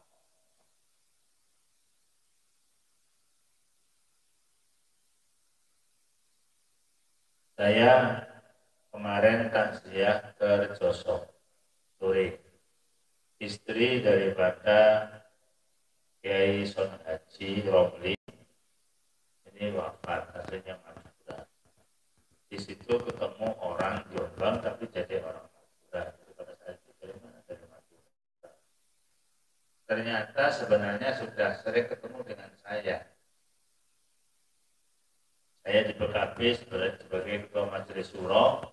Saya kemarin takziah ke Rejoso sore. Istri daripada Kiai Son Haji Romli ini wafat, hasilnya Madura. Di situ ketemu orang Jombang tapi jadi orang Madura. Pada saat itu dari mana? Dari Madura. Ternyata sebenarnya sudah sering ketemu dengan saya. Saya di PKB sebagai ketua Majelis Syuro,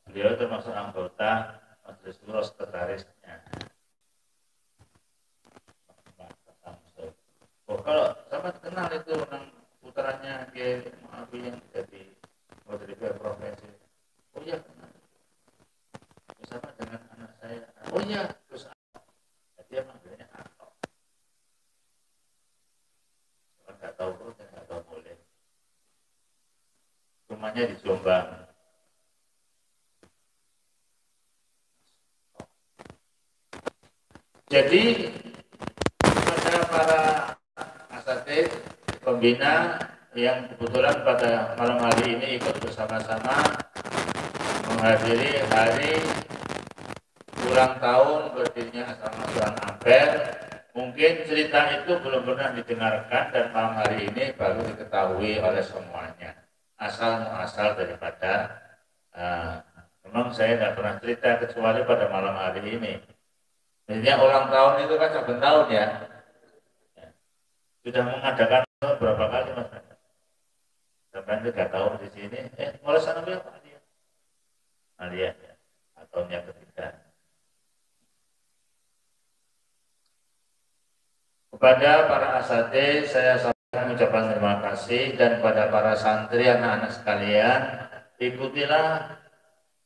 beliau termasuk anggota Majelis Syuro sekretarisnya. Oh, kalau sama kenal itu orang putranya Kiai Mu'afi yang jadi wakil provinsi. Oh iya kenal. Bersama dengan anak saya. Oh iya, terus dia manggilnya Atho. Kalau nggak tahu terus, nggak tahu boleh. Rumahnya di Jombang. Jadi pada para asatid pembina yang kebetulan pada malam hari ini ikut bersama-sama menghadiri hari ulang tahun berdirinya asal Masuran Ampel. Mungkin cerita itu belum pernah didengarkan dan malam hari ini baru diketahui oleh semuanya. Asal daripada memang saya tidak pernah cerita kecuali pada malam hari ini. Jadinya ulang tahun itu kan saben tahun ya. Sudah mengadakan berapa kali Mas? Bahkan 3 tahun di sini. Mulai sana berapa dia? Alia ya. Atau yang ketiga. Kepada para asatidz saya sampaikan ucapan terima kasih dan kepada para santri anak-anak sekalian, ikutilah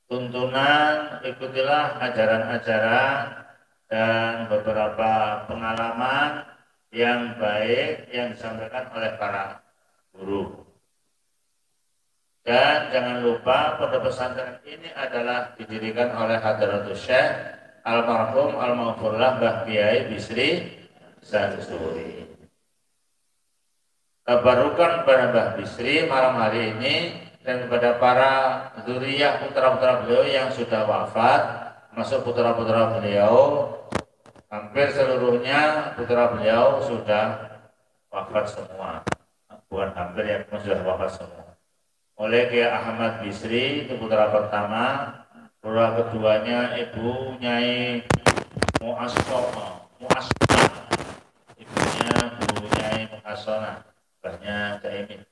tuntunan, ikutilah ajaran-ajaran dan beberapa pengalaman yang baik yang disampaikan oleh para guru. Dan jangan lupa pondok pesantren ini adalah didirikan oleh Hadratus Syekh Almarhum Almarhumullah Mbah Kiai Bisri Sadusuri. Tabarukan kepada Mbah Bisri malam hari ini dan kepada para zuriyah putra-putra beliau yang sudah wafat, masuk putra-putra beliau, hampir seluruhnya putra beliau sudah wafat semua. Bukan hampir ya, sudah wafat semua. Oleh Kiai Ahmad Bisri itu putra pertama, putra keduanya Ibu Nyai Muasona, ibunya Bu Nyai Muasona, mbahnya Caimin.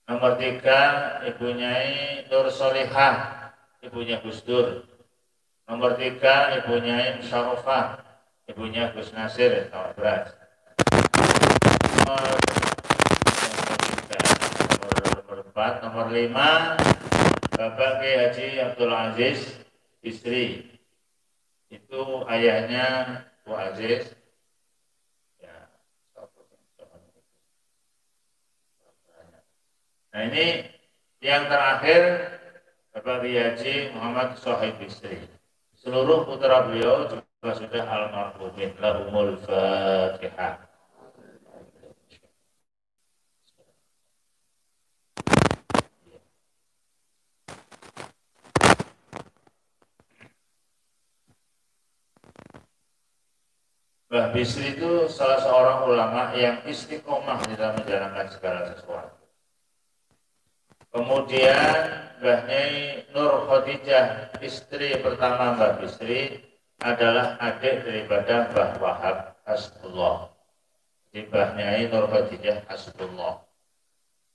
Nomor 3 Ibu Nyai Nur Solihah, ibunya Gus Dur. Nomor 3 Ibu Nyai Musarofah, ibunya Gus Nasir, Sawah Beras. Nomor 5 Bapak Kiai Haji Abdul Aziz Istri, itu ayahnya Bu Aziz ya. Nah ini yang terakhir Bapak Kiai Haji Muhammad Sohib Istri. Seluruh putra beliau juga sudah almarhumin. Lahumul Fatihah. Mbah Bisri itu salah seorang ulama yang istiqomah di dalam menjalankan segala sesuatu. Kemudian Mbah Nyai Nur Khadijah, istri pertama Mbah Bisri, adalah adik daripada Mbah Wahab Hasbullah. Jadi Mbah Nyai Nur Khadijah Hasbullah.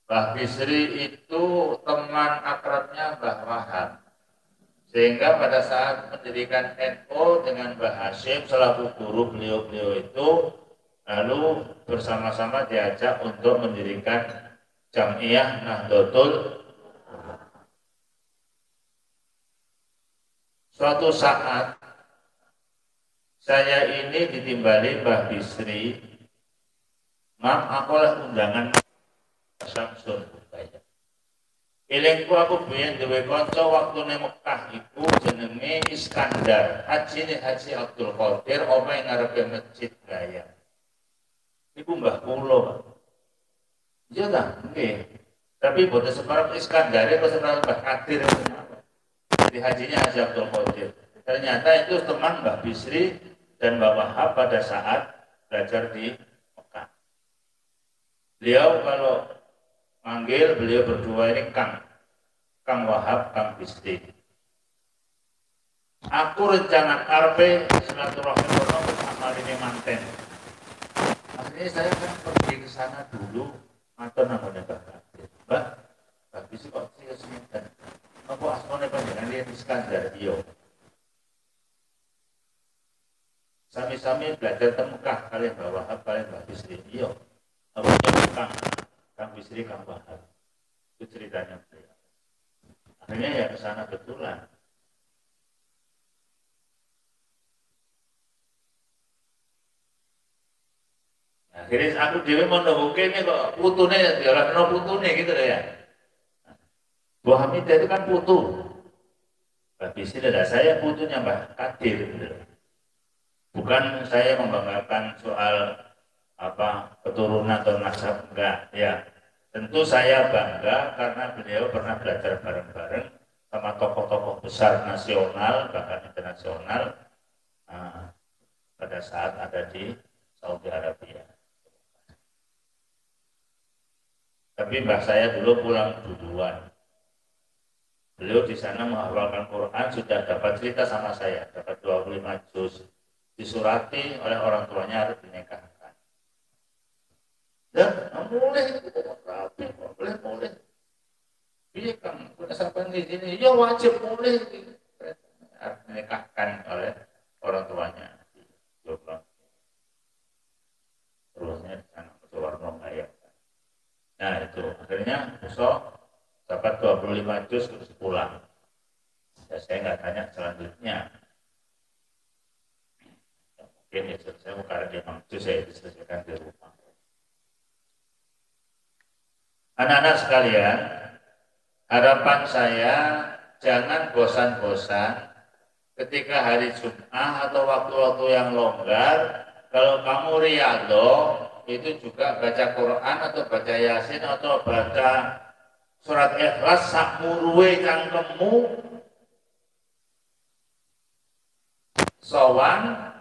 Mbah Bisri itu teman akrabnya Mbah Wahab. Sehingga pada saat mendirikan NU dengan Mbah Hashim selaku guru beliau itu, lalu bersama-sama diajak untuk mendirikan Jam'iyah Nahdlatul. Suatu saat saya ini ditimbali Mbah Bisri, aku oleh undangan Samsun. Ilengku aku biyen duwe kanca waktune Mekah iku jenenge Iskandar. Haji Abdul Qadir omahe ngarepe Masjid Gaya. Iku mbah kula. Iya ta? Nggih. Tapi boten separah Iskandar kok separah Mbah Qadir. Jadi hajinya Haji Abdul Qadir. Ternyata itu teman Mbah Bisri dan Mbah Wahab pada saat belajar di Mekah. Beliau kalau manggil beliau berdua ini Kang Wahab, Kang Bisri. Aku rencana karpe silaturahmi kono amal ini manten. Akhirnya saya kan pergi ke sana dulu, matur namanya Mbak Kadir. Mbak Bisri kok sih dan apa asmane panjenengan lihat Iskandar iyo. Sami-sami belajar temukah kalian Mbak Wahab, kalian Mbak Bisri iyo. Apa Kang Bisri, Kang Wahab. Itu ceritanya beliau. Akhirnya ya ke sana betulan. Akhirnya aku dewe mau nungguin ini kok putune diolahno putune gitu ya. Bu Hamidah itu kan putu. Mbak Bisri dan saya putunya Mbak Kadir gitu. Bukan saya membanggakan soal apa keturunan atau nasab, enggak ya. Tentu saya bangga karena beliau pernah belajar bareng-bareng sama tokoh-tokoh besar nasional bahkan internasional pada saat ada di Saudi Arabia. Tapi mbah saya dulu pulang duluan. Beliau di sana menghafalkan Quran sudah dapat cerita sama saya, dapat 25 juz. disurati oleh orang tuanya harus dinikahkan. Dan boleh, boleh. Iya kan, punya sampai di sini, ya wajib boleh harus dinikahkan oleh orang tuanya. Coba terusnya sana Warno kayak. Nah itu akhirnya besok dapat 25 juz terus pulang. Ya, saya nggak tanya selanjutnya. Mungkin ya saya mau karena dia juz saya diselesaikan di rumah. Anak-anak sekalian, harapan saya jangan bosan-bosan ketika hari Jumat atau waktu-waktu yang longgar. Kalau kamu riyadhah itu juga baca Quran atau baca Yasin atau baca surat Ikhlas sak muruwe cangkemmu sowan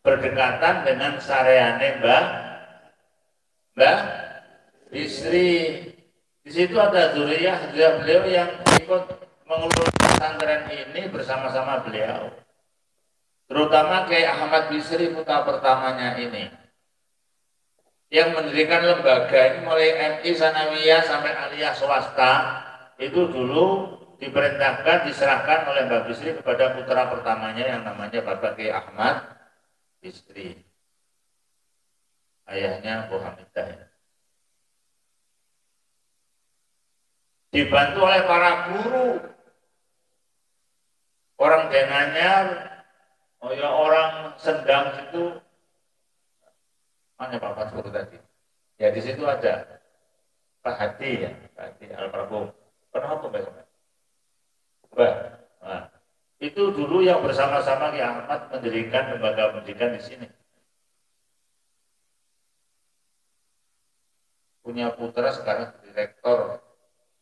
berdekatan dengan sareane Mbah Bisri. Di situ ada zuriyah beliau yang ikut mengelola pesantren ini bersama-sama beliau. Terutama Kiai Ahmad Bisri putra pertamanya ini. Yang mendirikan lembaga ini mulai MI Sanawiyah sampai aliyah swasta itu dulu diperintahkan, diserahkan oleh Mbak Bisri kepada putra pertamanya yang namanya Bapak Kiai Ahmad Bisri. Ayahnya Bu Hamidah. Dibantu oleh para guru, orang Denanyar, orang Sendang itu, mana Pak Fatul tadi? Ya di situ ada Pak Hadi ya, Pak Hadi Al-Prabu. Pernah apa Mbak? Nah, itu dulu yang bersama-sama Ki Ahmad mendirikan lembaga pendidikan di sini. Punya putra sekarang direktur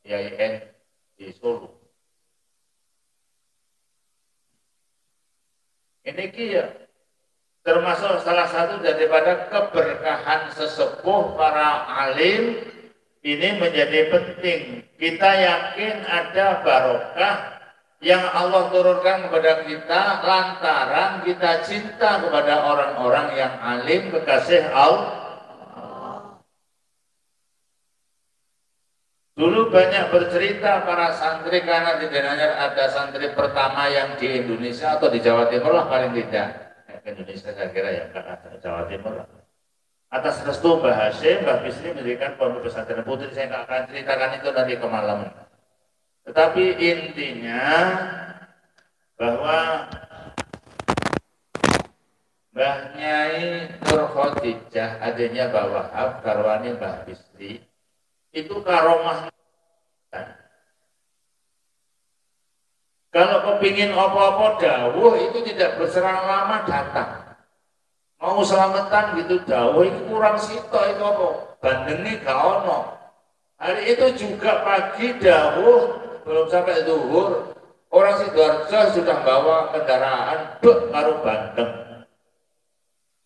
IAIN di Solo. Ini ya termasuk salah satu daripada keberkahan sesepuh para alim ini menjadi penting. Kita yakin ada barokah yang Allah turunkan kepada kita lantaran kita cinta kepada orang-orang yang alim kekasih Allah. Dulu banyak bercerita para santri karena di Denanyar ada santri pertama yang di Indonesia atau di Jawa Timur lah paling tidak. Indonesia saya kira ya, Jawa Timur lah. Atas restu Mbah Hashim, Mbah Bisri mendirikan pondok pesantren putri. Saya nggak akan ceritakan itu nanti ke malam. Tetapi intinya bahwa Mbah Nyai Nur Khadijah, adanya Mbah Wahab, garwani Mbah Bisri, itu karomah. Kalau kepingin apa-apa dawuh itu tidak berserang lama datang. Mau selamatan gitu dawuh itu kurang sitok itu apa? Bandengi gak ono. Hari itu juga pagi dawuh belum sampai zuhur, orang Sidoarjo sudah bawa kendaraan bek karo bandeng.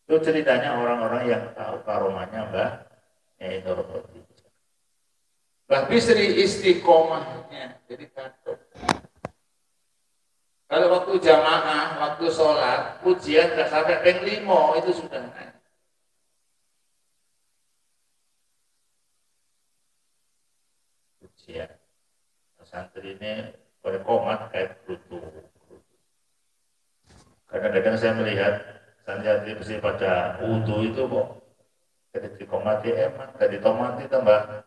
Itu ceritanya orang-orang yang tahu karomahnya Mbah Nyai Nur Khadijah. Mbah Bisri istiqomahnya jadi kacau. Kalau waktu jamaah, waktu sholat, pujian nggak sampai peng 5 itu sudah naik. Pujian, santri ini berkomat kayak berutu. Kadang-kadang saya melihat santri bersih pada wudhu itu kok ketika dikomati emang, dari tomati tambah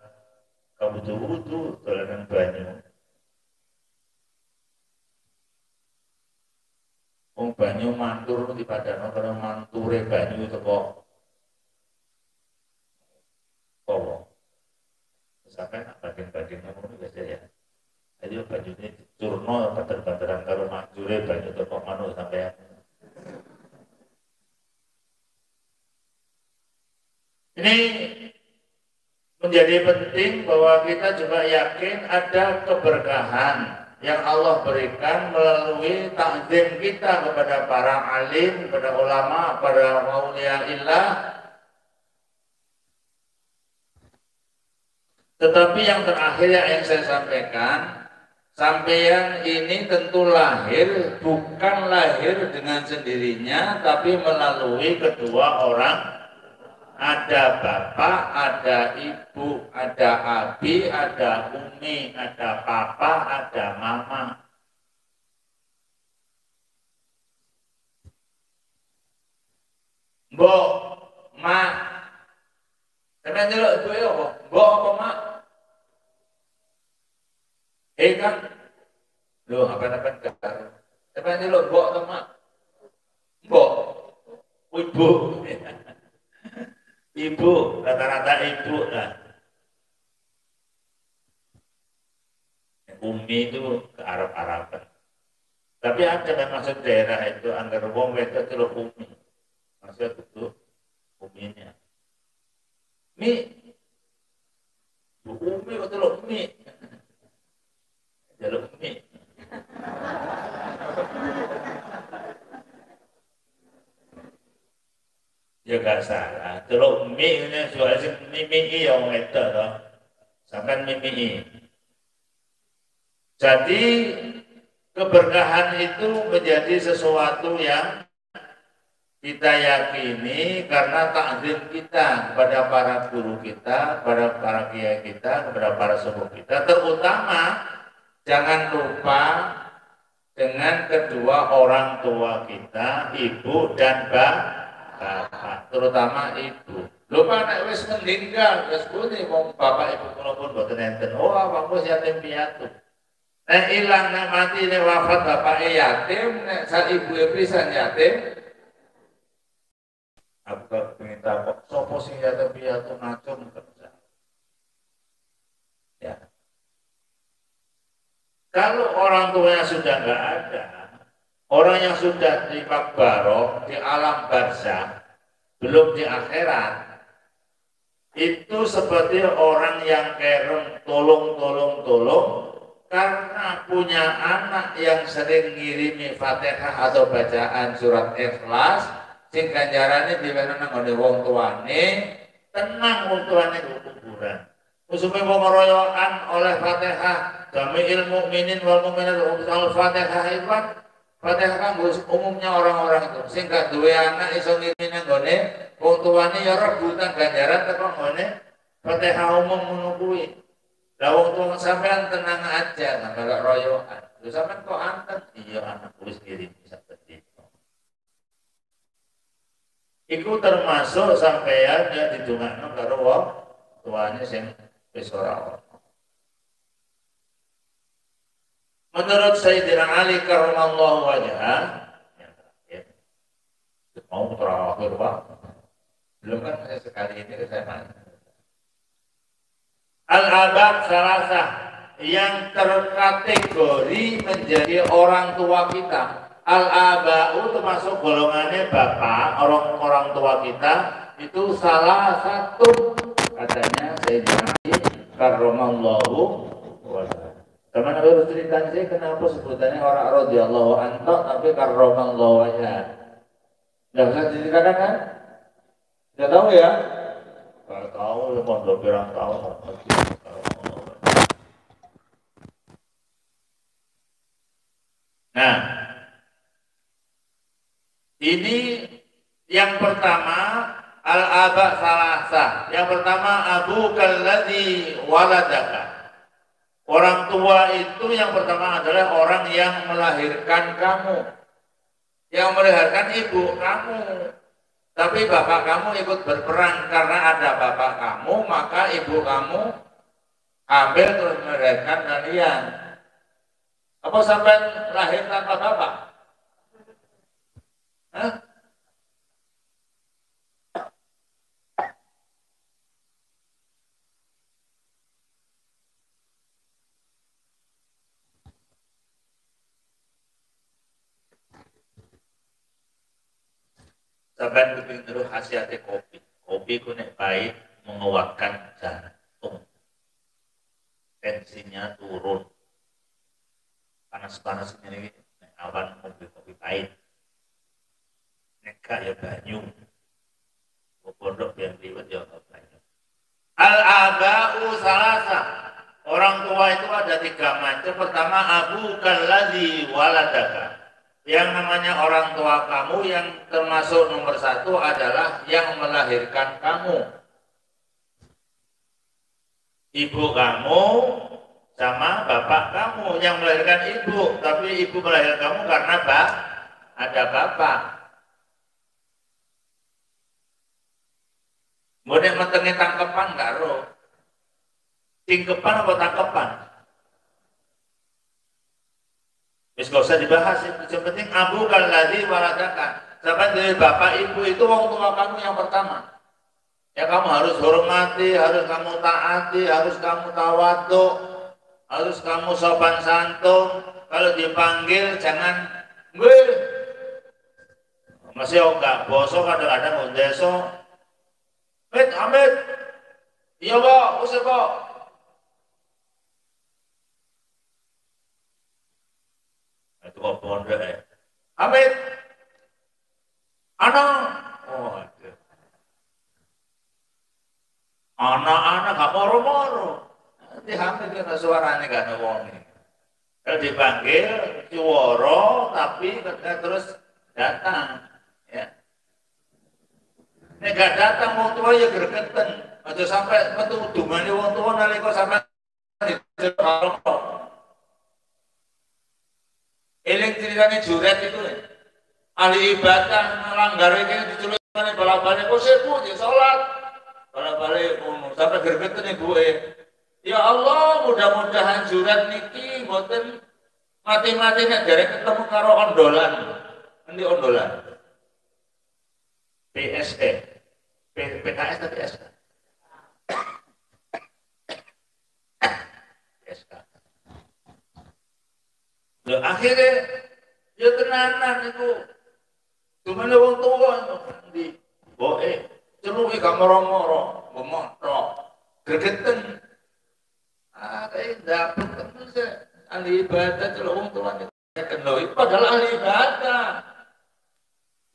kamu wudhu, dolanan banyu. Banyu mantur di padano karena manture banyu itu kok sampai bagian-bagian kamu biasa ya. Jadi banyu ini curno banter-banteran karo manture banyu itu kok manu sampai ini menjadi penting bahwa kita juga yakin ada keberkahan yang Allah berikan melalui takzim kita kepada para alim, kepada ulama, para auliaillah. Tetapi yang terakhir yang saya sampaikan, Sampeyan ini tentu lahir, bukan lahir dengan sendirinya, tapi melalui kedua orang. Ada bapak, ada ibu, ada abi, ada umi, ada papa, ada mama. Mbok, mak. Sampeyan nyeluk ibu ya apa? Mbok apa mak? Kan? Loh, apa-apa kan? Sampeyan nyeluk mbok atau mak? Mbok. Ibu. Ibu, rata-rata ibu lah. Umi itu ke Arab-Araban. Tapi ada yang maksud daerah itu anggar wong wedok celuk umi. Maksudnya itu uminya. Mi, bu umi kok celuk mi. Celuk mi. Ya gak salah. Celuk mi ini soalnya mimi yang wedok toh. Sampai mimi. Jadi keberkahan itu menjadi sesuatu yang kita yakini karena takzim kita kepada para guru kita, kepada para kiai kita, kepada para sepuh kita. Terutama jangan lupa dengan kedua orang tua kita, ibu dan bapak, terutama ibu. Lupa nek wis meninggal, wis putih wong bapak ibu kula pun boten enten. Oh, awakmu yatim piatu. Nek ilang nek mati nek wafat bapake yatim, nek sak ibuke pisan yatim. Aku pengen tahu sopo sing yatim piatu ngacung kerja. Ya. Kalau orang tuanya sudah nggak ada, orang yang sudah di makbaro di alam barzah, belum di akhirat, itu seperti orang yang kerem tolong karena punya anak yang sering ngirimi Fatihah atau bacaan surat Ikhlas, sing ganjarane diwenehi nang wong tuane, tenang wong tuane kuburan. Musuhe wong royokan oleh Fatihah, jami'il mukminin wal mukminat al-Fatihah itu kan Fatihah kan umumnya orang-orang itu sing gak duwe anak iso ngirimi nang gone wong tuane ya rebutan ganjaran teko ngene Fatihah umum ngono kuwi. Lah wong tua sampean tenang aja, nggak ada royokan. Lu sampean kok anten? Iya anak tulis kirim bisa begitu. Iku termasuk sampean ya didongakno karo wong tuane sing wis ora. Menurut Sayyidina Ali karramallahu wajhah, ya, mau terakhir Pak. Belum kan sekali ini saya nanya. Al-abad salasah yang terkategori menjadi orang tua kita. Al-aba'u termasuk golongannya bapak, orang tua kita itu salah satu katanya Sayyidina Ali karramallahu wajhah. Teman harus ceritakan saya kenapa sebutannya orang radhiyallahu anhu tapi karramallahu wajhah. Enggak usah diceritakan kan? Enggak tahu ya? Kalau tahu ya mau berapa tahun. Nah, ini yang pertama al-aba salasah. Yang pertama abu kalladzi waladaka. Orang tua itu yang pertama adalah orang yang melahirkan kamu. Yang melahirkan ibu kamu. Tapi bapak kamu ikut berperan karena ada bapak kamu, maka ibu kamu hamil terus melahirkan kalian. Apa sampai lahir tanpa bapak? Hah? Sampai kepingin terus khasiatnya kopi. Kopi ku nek baik menguatkan jantung. Tensinya turun. Panas-panas ini awan kopi pahit. Nek ya banyu. Pondok yang liwat ya banyu. Al-aba'u salasa. orang tua itu ada 3 macam. Pertama, abuka ladzi waladaka. Yang namanya orang tua kamu yang termasuk nomor 1 adalah yang melahirkan kamu. Ibu kamu sama bapak kamu yang melahirkan ibu, tapi ibu melahirkan kamu karena ada bapak. Kemudian metengnya tangkepan nggak roh. Tingkepan apa tangkepan? Wis gak usah dibahas, yang penting abu kalladzi waladaka. Sampai dari bapak ibu itu wong tua kamu yang pertama. Ya kamu harus hormati, harus kamu taati, harus kamu tawadhu, harus kamu sopan santun. Kalau dipanggil jangan gue. Masih enggak bosok kadang-kadang ndeso. Amit. Iya, Pak, usah, Pak. Itu kok pondok ya. Amit. Anak. Oh, aduh. Anak-anak gak moro-moro. Nanti Hamid kena suaranya gak ada wongnya. Kalau dipanggil, ciworo, tapi terus datang. Ya. Nek gak datang wong tua ya gregeten. Aja sampai metu dungane wong tua nalika sampai dijelok. Eling ceritane Juret itu. Ahli ibadah melanggar iki diculukane bala-bali kok sepuh ya salat. Bala-bali ngono sampai gregeten ibuke. Ya Allah, mudah-mudahan Juret niki mboten mati-mati nek derek ketemu karo ondolan. Endi ondolan? PSE, PKS atau PSK? PSK. Loh, akhirnya ya tenanan itu cuma wong tua di boe celuki gak moro-moro memoto gregeten kayak dapet terus ahli ibadah celuk wong tua itu padahal ahli ibadah.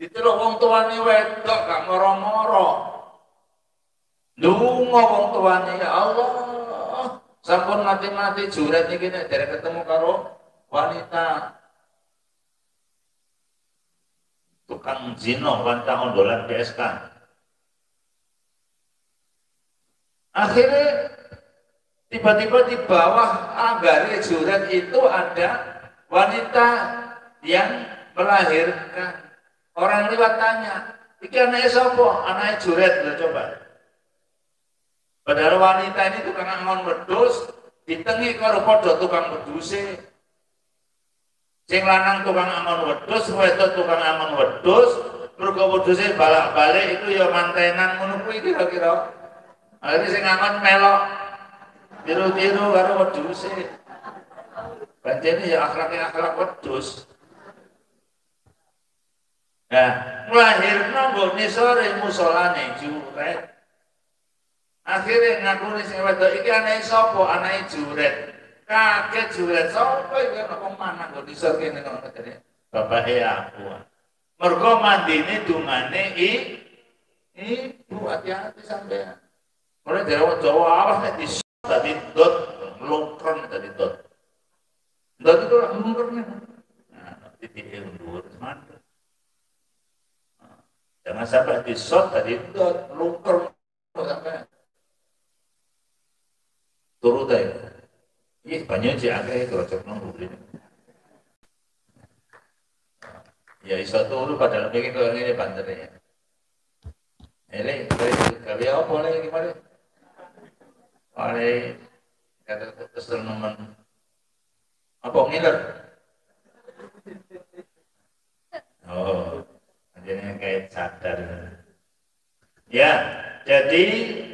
Diceluk wong tuane wedok gak moro-moro. Ndonga wong tuane ya Allah. Sampun mati-mati Juret iki nek derek ketemu karo wanita. Tukang zina wanita ondolan PSK. Akhirnya tiba-tiba di bawah agare Juret itu ada wanita yang melahirkan. Orang lewat tanya, iki anaknya siapa? Anaknya Juret, loh coba. Padahal wanita ini tukang angon wedhus, ditengi karo padha tukang wedhuse. Sing lanang tukang angon wedhus, wedok tukang angon wedhus, mergo wedhuse balak-balik itu ya mantenan ngono kuwi kira-kira. Akhire sing angon melok tiru-tiru karo wedhuse. Pancene ya akhlak wedhus. Nah, melahirno nggone sore musolane Juret. Akhirnya ngakuni sing wedok iki anake sapa? Anake Juret. Kaget Juret, sapa iki ana wong manah kok iso kene kok ngene. Bapake aku. Mergo mandine dungane ibu hati-hati sampean. Mulai dari wong Jawa awas nek disot dadi dot lungkren dadi dot. Dot itu lungkren. Nah, titik ndur mantap. Jangan sampai disot tadi itu lungker sampai turut aja. Ini banyak jaga itu cocok nunggu ini. Ya iso turu padahal bikin kalau ini banternya. Ini kali apa lagi kemarin? Oleh kata kesel nemen apa ngiler? Oh. Jadi kayak sadar. Ya, jadi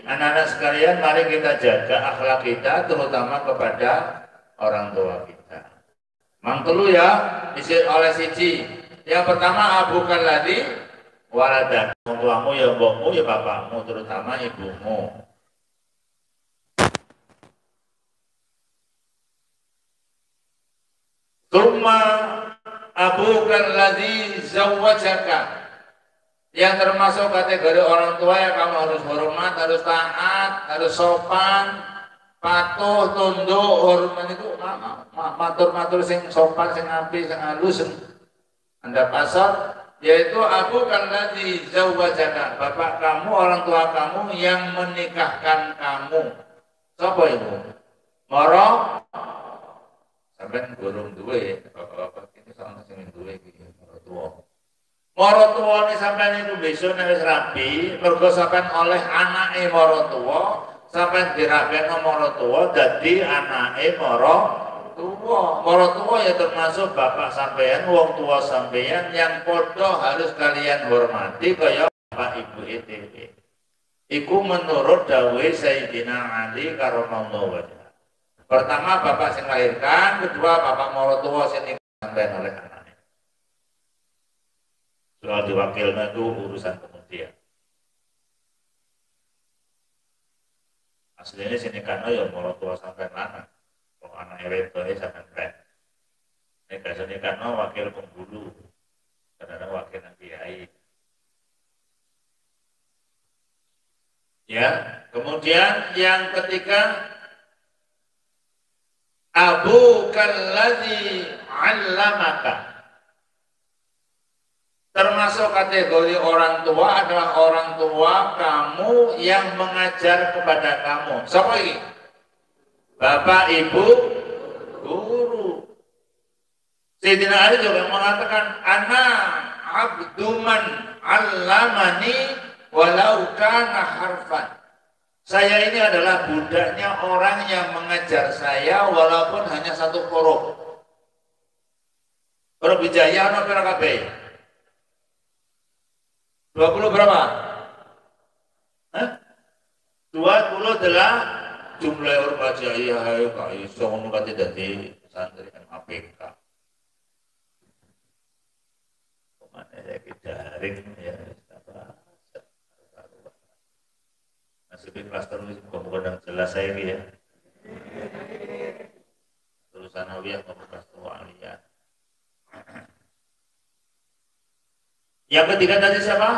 anak-anak sekalian, mari kita jaga akhlak kita, terutama kepada orang tua kita. Mangkelu ya, disir oleh siji. Yang pertama abukan ladzi waladak. Orang tuamu ya mbokmu ya bapakmu, terutama ibumu. Tsumma abukan ladzi zawwajaka. Yang termasuk kategori orang tua yang kamu harus hormat, harus taat, harus sopan, patuh, tunduk, hormat itu matur-matur sing sopan, sing apik, sing halus. Anda pasar, yaitu Abu kalladzi zawwajaka, bapak kamu, orang tua kamu yang menikahkan kamu. Sapa ibu? Moro sampean gurung duwe, bapak ini soalnya sing duwe iki moro tuwa. Moro tuwane sampean itu besok nek wis rapi, mergo sampean oleh anake moro tuwa, sampean dirapekno moro tuwa dadi anake moro tuwa. Moro tuwa ya termasuk bapak sampean, wong tua sampean yang padha harus kalian hormati kaya bapak ibu ETW. Iku menurut dawuh Sayyidina Ali karramallahu wajhahu. Pertama bapak sing lahirkan, kedua bapak moro tuwa sing sampean oleh anake. Soal diwakilnya itu urusan kemudian. Aslinya sini karena ya moro tuwa sampean anak. Kalau anak wedok sampean rek. Nek sini karena wakil penghulu, karena wakil kiai. Ya, kemudian yang ketiga, Abu kalladzi 'allamaka. Termasuk kategori orang tua adalah orang tua kamu yang mengajar kepada kamu. Siapa ini? Bapak, ibu, guru. Sayyidina Ali juga mengatakan, ana abduman 'allamani walau kana harfan. Saya ini adalah budaknya orang yang mengajar saya walaupun hanya satu huruf. Huruf Hijayah atau PKB? 20 berapa? Hah? 20 adalah jumlah huruf Hijayah. Ayo Kak iso ngono kate dadi santri MAPK. Kemana saya daring ya. Nasibin kelas terus bukan jelas saya ini ya. Tulisan Aliyah kelas Aliyah. Yang ketiga tadi siapa?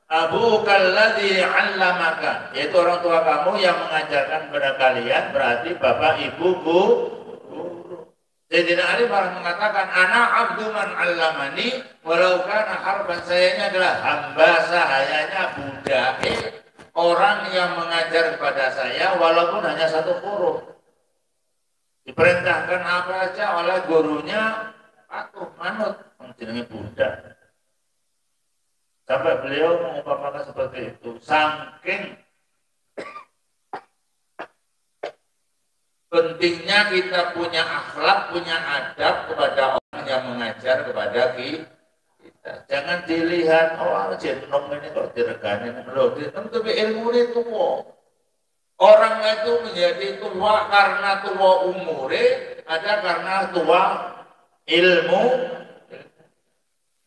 Abu kalladzi 'allamaka, yaitu orang tua kamu yang mengajarkan kepada kalian, berarti bapak, ibu, guru. Sayyidina Ali malah mengatakan, ana abdu man 'allamani walau kana harban. Saya ini adalah hamba sahayanya budak. Orang yang mengajar kepada saya walaupun hanya satu huruf. Diperintahkan apa saja oleh gurunya patuh, manut, jenenge budak. Sampai beliau mengumpamakan seperti itu, saking pentingnya kita punya akhlak, punya adab kepada orang yang mengajar kepada kita. Jangan dilihat, oh jenong ini kok diregani, tapi ilmu ini tua. Orang itu menjadi tua karena tua umure, ada karena tua ilmu.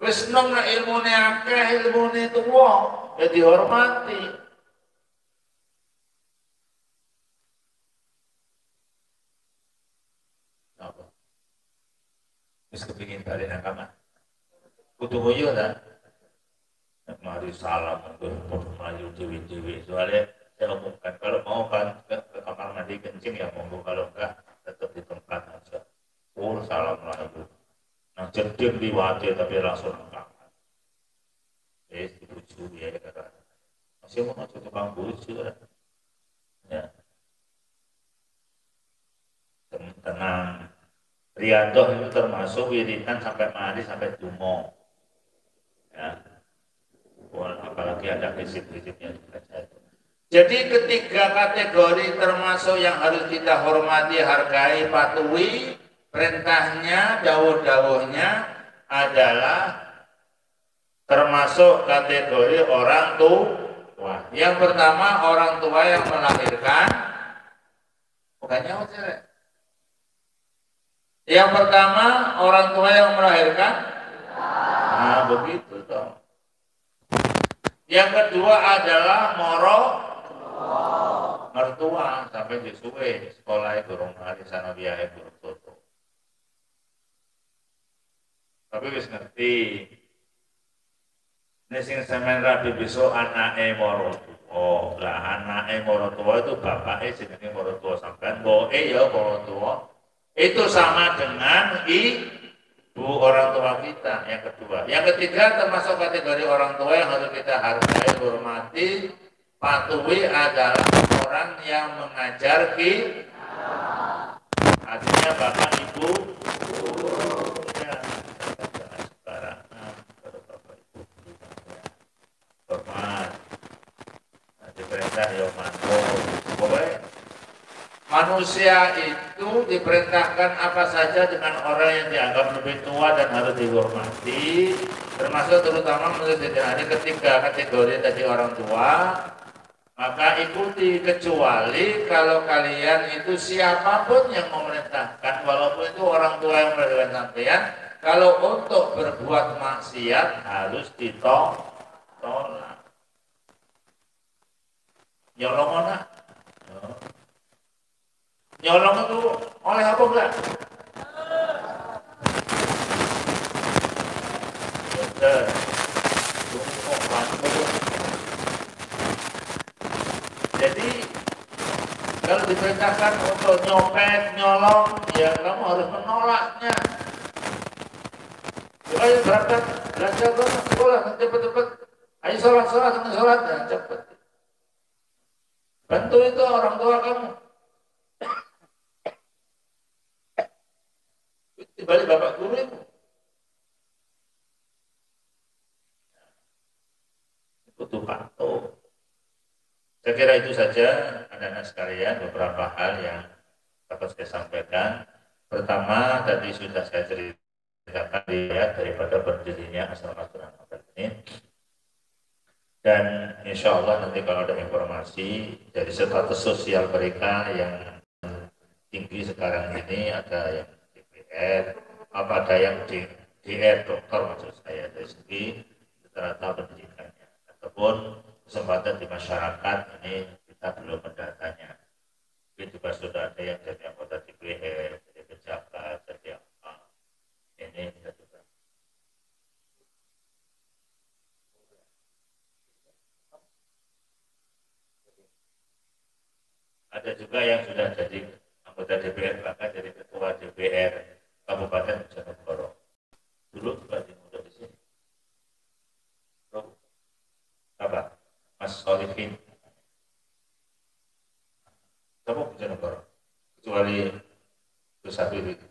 Wis nang ilmune akeh, ilmune tua, ya dihormati. Apa? Wis kepingin balik nang kamar. Kudu ngoyo ta. Mari salam untuk maju dewi-dewi. Soalnya saya umumkan kalau mau kan ke kamar mandi kencing ya monggo, kalau enggak tetap di tempat aja. Salam lagi. Nah jeding liwati tapi langsung enggak. Dibuju ya kata. Masih mau tukang buju ya. Tenang. Riyadhah itu termasuk wiridan sampai mandi sampai dumo. Ya, apalagi ada prinsip-prinsipnya. Jadi ketiga kategori termasuk yang harus kita hormati, hargai, patuhi, perintahnya, dawuh-dawuhnya adalah termasuk kategori orang tua. Yang pertama orang tua yang melahirkan, bukannya cewek. Yang pertama orang tua yang melahirkan. Nah begitu toh. Yang kedua adalah mertua sampai disuwe sekolah durung hari sana biaya durung tutup. Tapi wis ngerti. Nek sing sampean rapi besok anake moro Oh, lah anaknya morotua itu bapaknya jenenge morotua sampean, boe ya morotua. Itu sama dengan ibu orang tua kita yang kedua. Yang ketiga termasuk kategori orang tua yang harus kita hargai, hormati, patuhi adalah orang yang mengajar kita. Artinya bapak ibu, ya, sembarangan pada bapak ibu, hormat. Diperintah ya manut. Pokoknya manusia itu diperintahkan apa saja dengan orang yang dianggap lebih tua dan harus dihormati, termasuk terutama menurut hari ketiga kategori tadi orang tua. Maka ikuti, kecuali kalau kalian itu siapapun yang memerintahkan, walaupun itu orang tua yang memerintahkan sampean, kalau untuk berbuat maksiat harus ditolak. Nyolong mana? Nyolong itu oleh apa enggak? Betul. Jadi kalau diperintahkan untuk nyopet, nyolong, ya kamu harus menolaknya. Ayo berangkat, belajar sekolah, cepet-cepet. Ayo sholat, dan cepet. Bantu itu orang tua kamu. Dibalik bapak guru itu. Butuh patuh. Saya kira itu saja anak-anak sekalian beberapa hal yang dapat saya sampaikan. Pertama tadi sudah saya ceritakan lihat daripada berdirinya asrama Sunan Ampel ini. Dan insya Allah nanti kalau ada informasi dari status sosial mereka yang tinggi sekarang ini, ada yang DPR, ada yang DR dokter maksud saya dari segi rata pendidikannya, ataupun kesempatan di masyarakat ini kita belum mendatanya. Mungkin juga sudah ada yang jadi anggota DPR, jadi pejabat, jadi apa. Ini kita juga. Ada juga yang sudah jadi anggota DPR, bahkan jadi ketua DPR Kabupaten Bojonegoro. Dulu juga dimudah di sini. Apa? Mas Solihin. Kamu Bojonegoro, kecuali itu satu itu.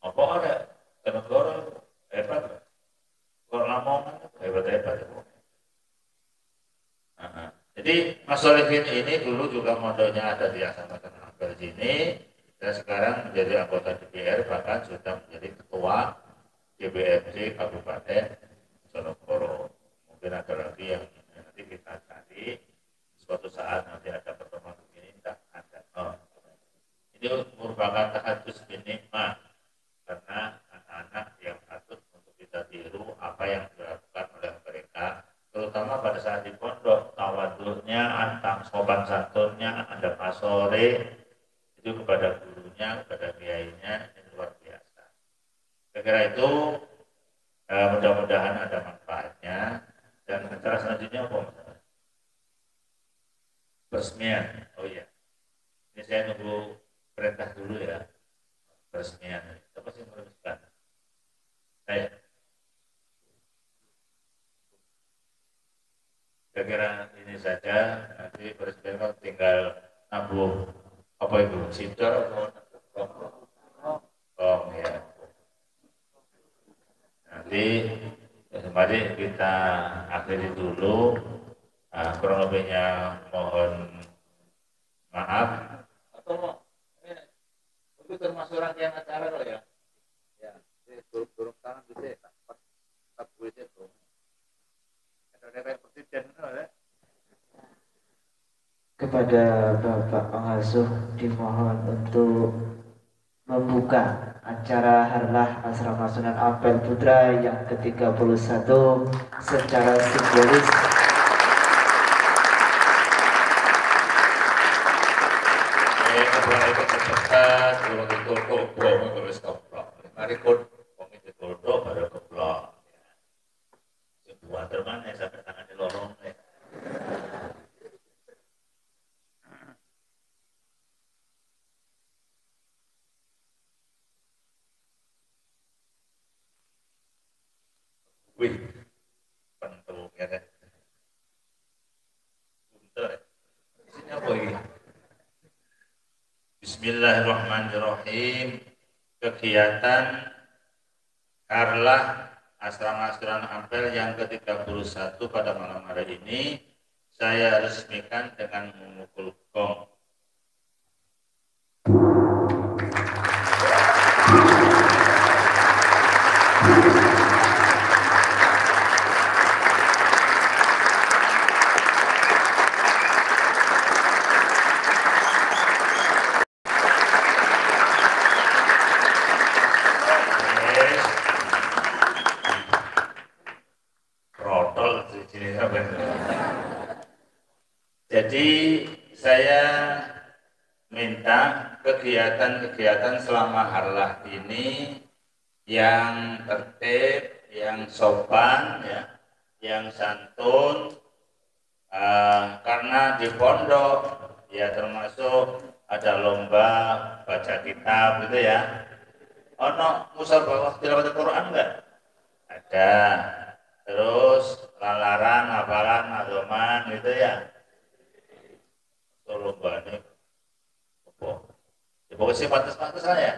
Apa ada Bojonegoro hebat? Kok Lamongan hebat-hebat. Jadi Mas Solihin ini dulu juga modalnya ada di Asrama Sunan Ampel sini, dan sekarang menjadi anggota DPR, bahkan sudah menjadi ketua DPRD Kabupaten Bojonegoro. Mungkin ada lagi yang nanti kita cari suatu saat nanti ada pertemuan begini, tidak ada. Ini merupakan tahadus binikmah, karena anak-anak yang patut untuk kita tiru apa yang dilakukan oleh mereka, terutama pada saat di pondok, tawaduknya, antang sopan santunnya, ada pasore itu kepada gurunya, kepada kiainya, ini luar biasa. Kira-kira itu mudah-mudahan ada manfaatnya. Dan acara selanjutnya apa misalnya? Peresmian. Oh iya, ini saya nunggu perintah dulu ya. Peresmian. Siapa sih meresmikan? Saya. Kira-kira ini saja, nanti peresmian tinggal nambah apa itu, sidor oh ya. Nanti mari kita akhiri dulu, kurang lebihnya mohon maaf. Atau itu termasuk rangkaian acara loh ya. Ya, turun tangan bisa, tak boleh itu. Ada presiden ya. Kepada Bapak Pengasuh dimohon untuk membuka acara Harlah Asrama Sunan Ampel Putra yang ke-31 secara simbolis. Mari ikut komite Bismillahirrahmanirrahim. Kegiatan Harlah Asrama Asuran Ampel yang ke-31 pada malam hari ini saya resmikan dengan memukul gong. Jadi saya minta kegiatan-kegiatan selama harlah ini yang tertib, yang sopan, ya, yang santun, karena di pondok ya termasuk ada lomba baca kitab gitu ya. Ono musabaqah tilawat Quran enggak? Ada. Terus lalaran, hafalan, adoman gitu ya. Lomba ini apa? Ya pokoknya sih pantas-pantas ya.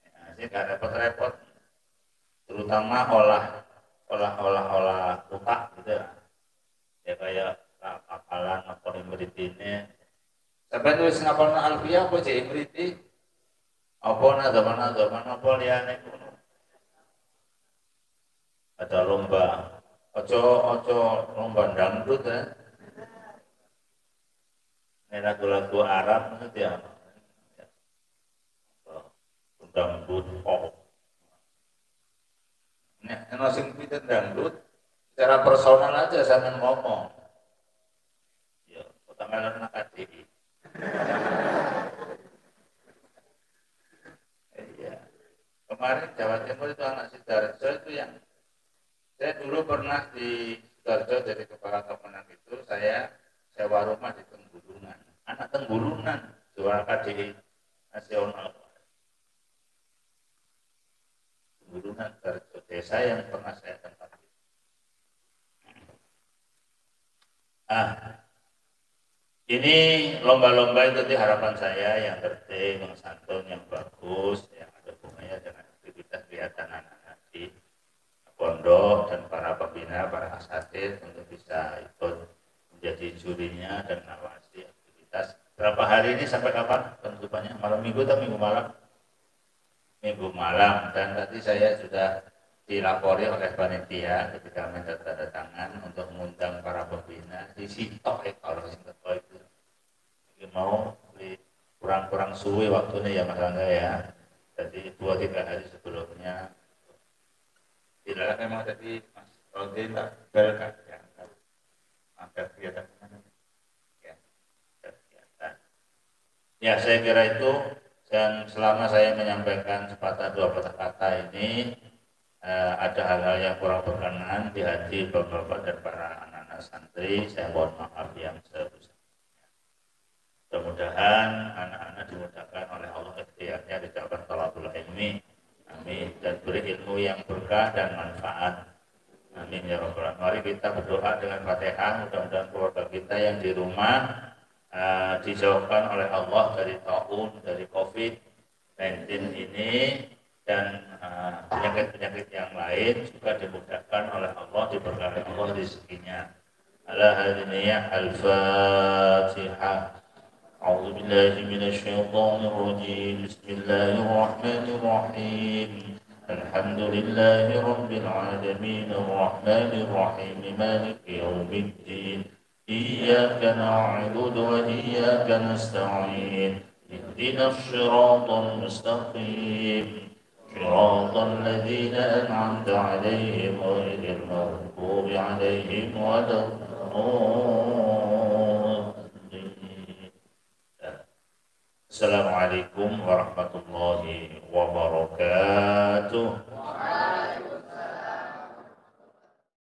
Nah, sih nggak repot-repot. Terutama olah otak gitu ya. Ya kayak hafalan apa imritine. Sampai tulis ngapalna alfiah apa cek imriti? Apa zaman apa liane kuno? Ada lomba. Ojo lomba dangdut ya. Ini lagu-lagu Arab itu ya. Dangdut pop. Ini sing pinter dangdut secara personal aja sampean ngomong. Ya, utamakan nak KDI. Iya. Kemarin Jawa Timur itu anak Sidoarjo itu yang saya dulu pernah di Sidoarjo jadi kepala kemenang itu saya sewa rumah di Tenggulungan. Anak Tenggulungan juara KDI nasional. Tenggulungan Sidoarjo desa yang pernah saya tempati. Ini lomba-lomba itu di harapan saya yang tertib, yang santun, yang bagus, yang ada hubungannya dengan aktivitas kegiatan anak-anak di pondok dan para pembina, para asatid untuk bisa ikut menjadi jurinya dan mengawasi aktivitas. Berapa hari ini sampai kapan penutupannya? Malam minggu atau minggu malam? Minggu malam, dan tadi saya sudah dilapori oleh panitia ketika minta tanda tangan untuk mengundang para pembina di sitok kalau ketua itu mau kurang suwe waktunya ya Mas Angga ya. Jadi 2-3 hari sebelumnya tidak memang tadi Mas Rodi tak belkan ya angkat kegiatan ya kegiatan. Ya saya kira itu, dan selama saya menyampaikan sepatah dua patah kata ini ada hal-hal yang kurang berkenan di hati bapak-bapak dan para anak-anak santri, saya mohon maaf yang sebesar-besarnya. Mudah-mudahan anak-anak dimudahkan oleh Allah ikhtiarnya di jalan talabul ilmi, amin, dan beri ilmu yang berkah dan manfaat, amin ya rabbal alamin. Mari kita berdoa dengan Fatihah, mudah-mudahan keluarga kita yang di rumah dijauhkan oleh Allah dari taun, dari COVID-19 ini, dan penyakit-penyakit yang lain juga dimudahkan oleh Allah, diberkahi Allah rezekinya. Ala hadiniyah al-Fatihah. A'udzu billahi minasyaitonir rajim. Bismillahirrahmanirrahim. Alhamdulillahi rabbil alamin, arrahmanir rahim, maliki yaumiddin. Iyyaka na'budu wa iyyaka nasta'in. Ihdinas siratal mustaqim. صراط الذين أنعمت عليهم غير المغضوب عليهم ولا الضالين. Assalamualaikum warahmatullahi wabarakatuh.